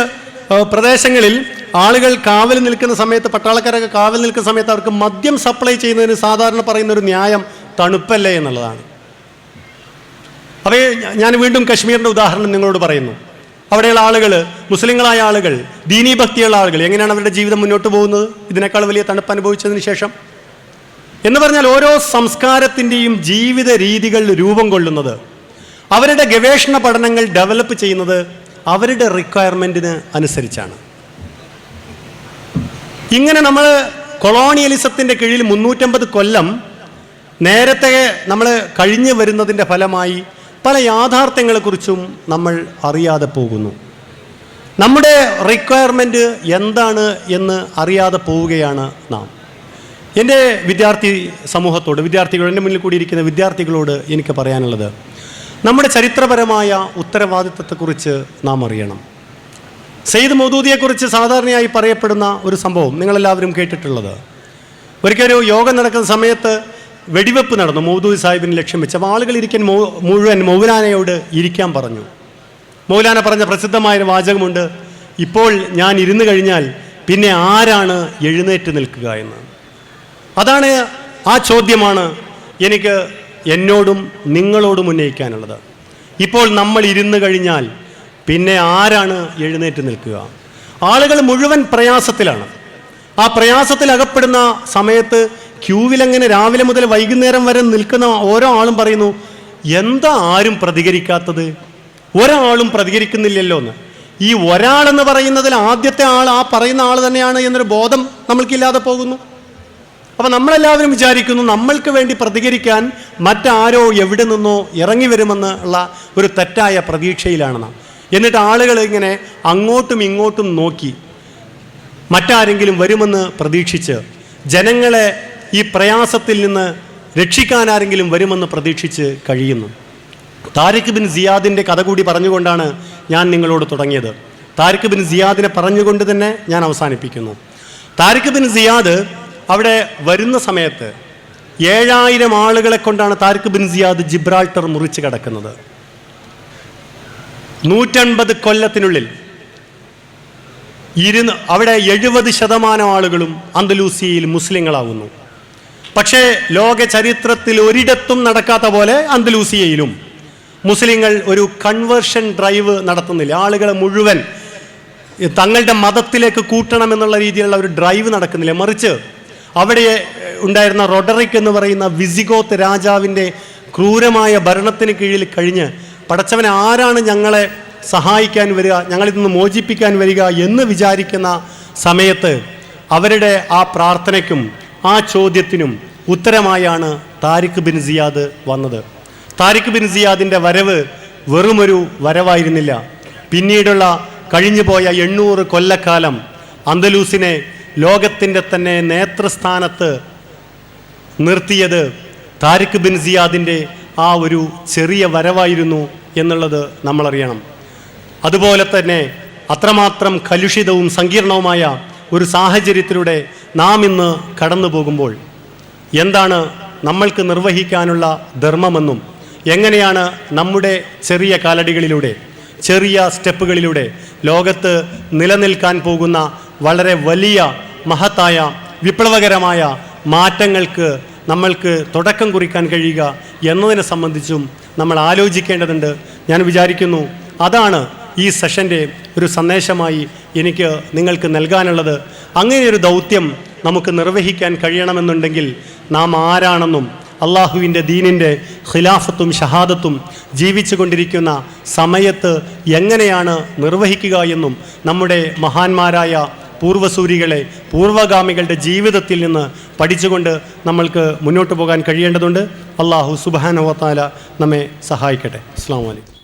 ആളുകൾ കാവൽ നിൽക്കുന്ന സമയത്ത്, പട്ടാളക്കാരൊക്കെ കാവൽ നിൽക്കുന്ന സമയത്ത് അവർക്ക് മദ്യം സപ്ലൈ ചെയ്യുന്നതിന് സാധാരണ പറയുന്ന ഒരു ന്യായം തണുപ്പല്ലേ എന്നുള്ളതാണ്. അപ്പോൾ ഞാൻ വീണ്ടും കശ്മീരിൻ്റെ ഉദാഹരണം നിങ്ങളോട് പറയുന്നു. അവിടെയുള്ള ആളുകൾ, മുസ്ലിങ്ങളായ ആളുകൾ, ദീനീ ഭക്തിയുള്ള ആളുകൾ എങ്ങനെയാണ് അവരുടെ ജീവിതം മുന്നോട്ട് പോകുന്നത് ഇതിനേക്കാൾ വലിയ തണുപ്പ് അനുഭവിച്ചതിന് ശേഷം? എന്ന് പറഞ്ഞാൽ ഓരോ സംസ്കാരത്തിൻ്റെയും ജീവിത രീതികൾ രൂപം കൊള്ളുന്നത്, അവരുടെ ഗവേഷണ പഠനങ്ങൾ ഡെവലപ്പ് ചെയ്യുന്നത് അവരുടെ റിക്വയർമെൻറ്റിന് അനുസരിച്ചാണ്. ഇങ്ങനെ നമ്മൾ കൊളോണിയലിസത്തിൻ്റെ കീഴിൽ 350 കൊല്ലം നേരത്തെ നമ്മൾ കഴിഞ്ഞു വരുന്നതിൻ്റെ ഫലമായി പല യാഥാർത്ഥ്യങ്ങളെക്കുറിച്ചും നമ്മൾ അറിയാതെ പോകുന്നു. നമ്മുടെ റിക്വയർമെൻറ്റ് എന്താണ് എന്ന് അറിയാതെ പോവുകയാണ് നാം. എൻ്റെ വിദ്യാർത്ഥി സമൂഹത്തോട്, വിദ്യാർത്ഥികളോട്, എൻ്റെ മുന്നിൽ കൂടിയിരിക്കുന്ന വിദ്യാർത്ഥികളോട് എനിക്ക് പറയാനുള്ളത്, നമ്മുടെ ചരിത്രപരമായ ഉത്തരവാദിത്വത്തെക്കുറിച്ച് നാം അറിയണം. സയ്യിദ് മൗദൂദിയെക്കുറിച്ച് സാധാരണയായി പറയപ്പെടുന്ന ഒരു സംഭവം നിങ്ങളെല്ലാവരും കേട്ടിട്ടുള്ളത്, ഒരിക്കലൊരു യോഗം നടക്കുന്ന സമയത്ത് വെടിവെപ്പ് നടന്നു. മൗദൂദി സാഹിബിന് ലക്ഷ്യം വെച്ച് ആളുകൾ ഇരിക്കാൻ മുഴുവൻ മൗലാനയോട് ഇരിക്കാൻ പറഞ്ഞു. മൗലാന പറഞ്ഞ പ്രസിദ്ധമായൊരു വാചകമുണ്ട്, ഇപ്പോൾ ഞാൻ ഇരുന്ന് കഴിഞ്ഞാൽ പിന്നെ ആരാണ് എഴുന്നേറ്റ് നിൽക്കുക എന്ന്. അതാണ്, ആ ചോദ്യമാണ് എനിക്ക് എന്നോടും നിങ്ങളോടും ഉന്നയിക്കാനുള്ളത്. ഇപ്പോൾ നമ്മൾ ഇരുന്ന് കഴിഞ്ഞാൽ പിന്നെ ആരാണ് എഴുന്നേറ്റ് നിൽക്കുക? ആളുകൾ മുഴുവൻ പ്രയാസത്തിലാണ്. ആ പ്രയാസത്തിൽ അകപ്പെടുന്ന സമയത്ത് ക്യൂവിലങ്ങനെ രാവിലെ മുതൽ വൈകുന്നേരം വരെ നിൽക്കുന്ന ഓരോ ആളും പറയുന്നു, എന്താ ആരും പ്രതികരിക്കാത്തത്? ഒരാളും പ്രതികരിക്കുന്നില്ലല്ലോ എന്ന്. ഈ ഒരാളെന്ന് പറയുന്നതിൽ ആദ്യത്തെ ആൾ ആ പറയുന്ന ആൾ തന്നെയാണ് എന്നൊരു ബോധം നമ്മൾക്കില്ലാതെ പോകുന്നു. അപ്പം നമ്മളെല്ലാവരും വിചാരിക്കുന്നു നമ്മൾക്ക് വേണ്ടി പ്രതികരിക്കാൻ മറ്റാരോ എവിടെ നിന്നോ ഇറങ്ങി വരുമെന്നുള്ള ഒരു തെറ്റായ പ്രതീക്ഷയിലാണ് നാം. എന്നിട്ട് ആളുകൾ ഇങ്ങനെ അങ്ങോട്ടും ഇങ്ങോട്ടും നോക്കി മറ്റാരെങ്കിലും വരുമെന്ന് പ്രതീക്ഷിച്ച്, ജനങ്ങളെ ഈ പ്രയാസത്തിൽ നിന്ന് രക്ഷിക്കാൻ ആരെങ്കിലും വരുമെന്ന് പ്രതീക്ഷിച്ച് കഴിയുന്നു. താരിഖ് ബിൻ സിയാദിൻ്റെ കഥ കൂടി പറഞ്ഞുകൊണ്ടാണ് ഞാൻ നിങ്ങളോട് തുടങ്ങിയത്. താരിഖ് ബിൻ സിയാദിനെ പറഞ്ഞുകൊണ്ട് തന്നെ ഞാൻ അവസാനിപ്പിക്കുന്നു. താരിഖ് ബിൻ സിയാദ് അവിടെ വരുന്ന സമയത്ത് 7000 ആളുകളെ കൊണ്ടാണ് താരിഖ് ബിൻ സിയാദ് ജിബ്രാൾട്ടർ മുറിച്ച് കടക്കുന്നത്. 150 കൊല്ലത്തിനുള്ളിൽ അവിടെ 70% ആളുകളും അന്തലൂസിയയിൽ മുസ്ലിങ്ങളാകുന്നു. പക്ഷേ ലോക ചരിത്രത്തിൽ ഒരിടത്തും നടക്കാത്ത പോലെ അന്തലൂസിയയിലും മുസ്ലിങ്ങൾ ഒരു കൺവേർഷൻ ഡ്രൈവ് നടത്തുന്നില്ല. ആളുകളെ മുഴുവൻ തങ്ങളുടെ മതത്തിലേക്ക് കൂട്ടണമെന്നുള്ള രീതിയിലുള്ള ഒരു ഡ്രൈവ് നടക്കുന്നില്ല. മറിച്ച് അവിടെ ഉണ്ടായിരുന്ന റൊഡറിക് എന്ന് പറയുന്ന വിസിഗോത്ത് രാജാവിൻ്റെ ക്രൂരമായ ഭരണത്തിന് കീഴിൽ കഴിഞ്ഞ് പടച്ചവനെ ആരാണ് ഞങ്ങളെ സഹായിക്കാൻ വരിക, ഞങ്ങളിൽ നിന്ന് മോചിപ്പിക്കാൻ വരിക എന്ന് വിചാരിക്കുന്ന സമയത്ത് അവരുടെ ആ പ്രാർത്ഥനയ്ക്കും ആ ചോദ്യത്തിനും ഉത്തരമായാണ് താരിഖ് ബിൻ സിയാദ് വന്നത്. താരിഖ് ബിൻ സിയാദിൻ്റെ വരവ് വെറുമൊരു വരവായിരുന്നില്ല. പിന്നീടുള്ള കഴിഞ്ഞുപോയ 800 കൊല്ലക്കാലം അന്തലൂസിനെ ലോകത്തിൻ്റെ തന്നെ നേതൃസ്ഥാനത്ത് നിർത്തിയത് താരിഖ് ബിൻ സിയാദിൻ്റെ ആ ഒരു ചെറിയ വരവായിരുന്നു എന്നുള്ളത് നമ്മളറിയണം. അതുപോലെ തന്നെ അത്രമാത്രം കലുഷിതവും സങ്കീർണവുമായ ഒരു സാഹചര്യത്തിലൂടെ നാം ഇന്ന് കടന്നു പോകുമ്പോൾ എന്താണ് നമ്മൾക്ക് നിർവഹിക്കാനുള്ള ധർമ്മമെന്നും എങ്ങനെയാണ് നമ്മുടെ ചെറിയ കാലടികളിലൂടെ ചെറിയ സ്റ്റെപ്പുകളിലൂടെ ലോകത്ത് നിലനിൽക്കാൻ പോകുന്ന വളരെ വലിയ മഹത്തായ വിപ്ലവകരമായ മാറ്റങ്ങൾക്ക് നമ്മൾക്ക് തുടക്കം കുറിക്കാൻ കഴിയുക എന്നതിനെ സംബന്ധിച്ചും നമ്മൾ ആലോചിക്കേണ്ടതുണ്ട്. ഞാൻ വിചാരിക്കുന്നു അതാണ് ഈ സെഷൻ്റെ ഒരു സന്ദേശമായി എനിക്ക് നിങ്ങൾക്ക് നൽകാനുള്ളത്. അങ്ങനെയൊരു ദൗത്യം നമുക്ക് നിർവഹിക്കാൻ കഴിയണമെന്നുണ്ടെങ്കിൽ നാം ആരാണെന്നും അള്ളാഹുവിൻ്റെ ദീനിൻ്റെ ഖിലാഫത്തും ഷഹാദത്തും ജീവിച്ചു കൊണ്ടിരിക്കുന്ന സമയത്ത് എങ്ങനെയാണ് നിർവഹിക്കുക എന്നും നമ്മുടെ മഹാന്മാരായ പൂർവ്വസൂരികളെ പൂർവ്വഗാമികളുടെ ജീവിതത്തിൽ നിന്ന് പഠിച്ചുകൊണ്ട് നമ്മൾക്ക് മുന്നോട്ട് പോകാൻ കഴിയേണ്ടതുണ്ട്. അള്ളാഹു സുബ്ഹാനഹു വ തആല നമ്മെ സഹായിക്കട്ടെ. അസ്സലാമു അലൈക്കും.